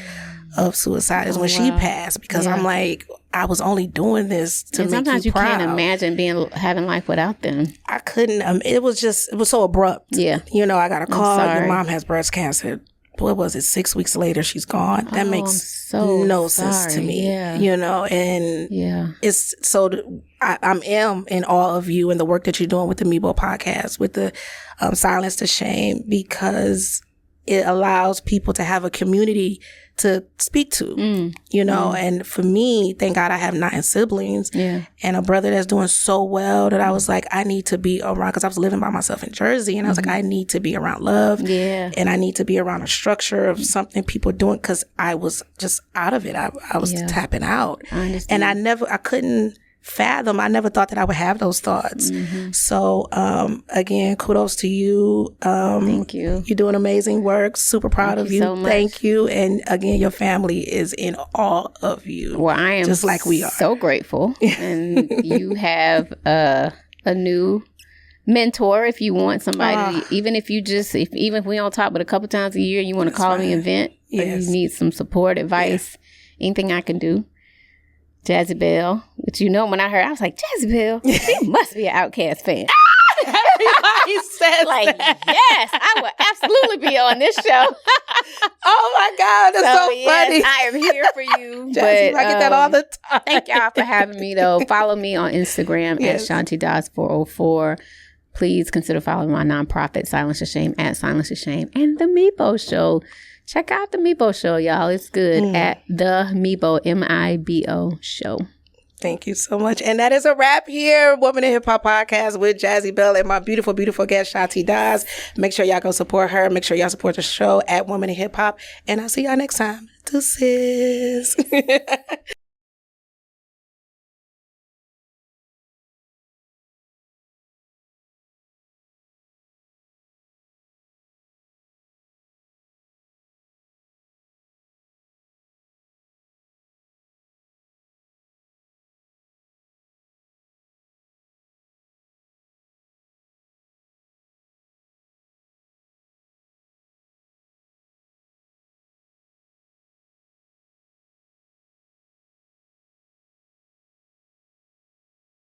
of suicide, is when she passed, because I'm like, I was only doing this to make you proud. Sometimes you can't imagine having life without them. I couldn't. It was so abrupt. Yeah. You know, I got a call. Your mom has breast cancer. What was it? 6 weeks later, she's gone. That makes no sense to me. You know, and it's so. I'm in awe of you and the work that you're doing with the MIBO podcast, with the Silence to Shame, because it allows people to have a community to speak to, you know. And for me, thank God I have 9 siblings and a brother that's doing so well that I was like, I need to be around, because I was living by myself in Jersey, and I was like, I need to be around love, and I need to be around a structure of something people doing, because I was just out of it. I was tapping out. I understand. And I couldn't fathom. I never thought that I would have those thoughts. So again, kudos to you. Thank you. You're doing amazing work. Super proud of you. So much. Thank you. And again, your family is in awe of you. Well, I am just like we are. So grateful. And you have a new mentor. If you want somebody, even if we don't talk but a couple times a year, you want to call me and vent, or you need some support, advice, anything I can do. Jazzie Belle, which, you know, when I heard, I was like, Jazzie Belle, she must be an OutKast fan. Everybody says like, that. Yes, I will absolutely be on this show. Oh my God, that's so funny. I am here for you. Jazzie, I get that all the time. Thank y'all for having me, though. Follow me on Instagram at ShantiDots404. Please consider following my nonprofit, Silence to Shame, at Silence to Shame, and the MIBO Show. Check out the MIBO Show, y'all. It's good at the MIBO, MIBO Show. Thank you so much. And that is a wrap here. Woman in Hip Hop Podcast with Jazzie Belle and my beautiful, beautiful guest, Shanti Dots. Make sure y'all go support her. Make sure y'all support the show at Woman in Hip Hop. And I'll see y'all next time. Deuces.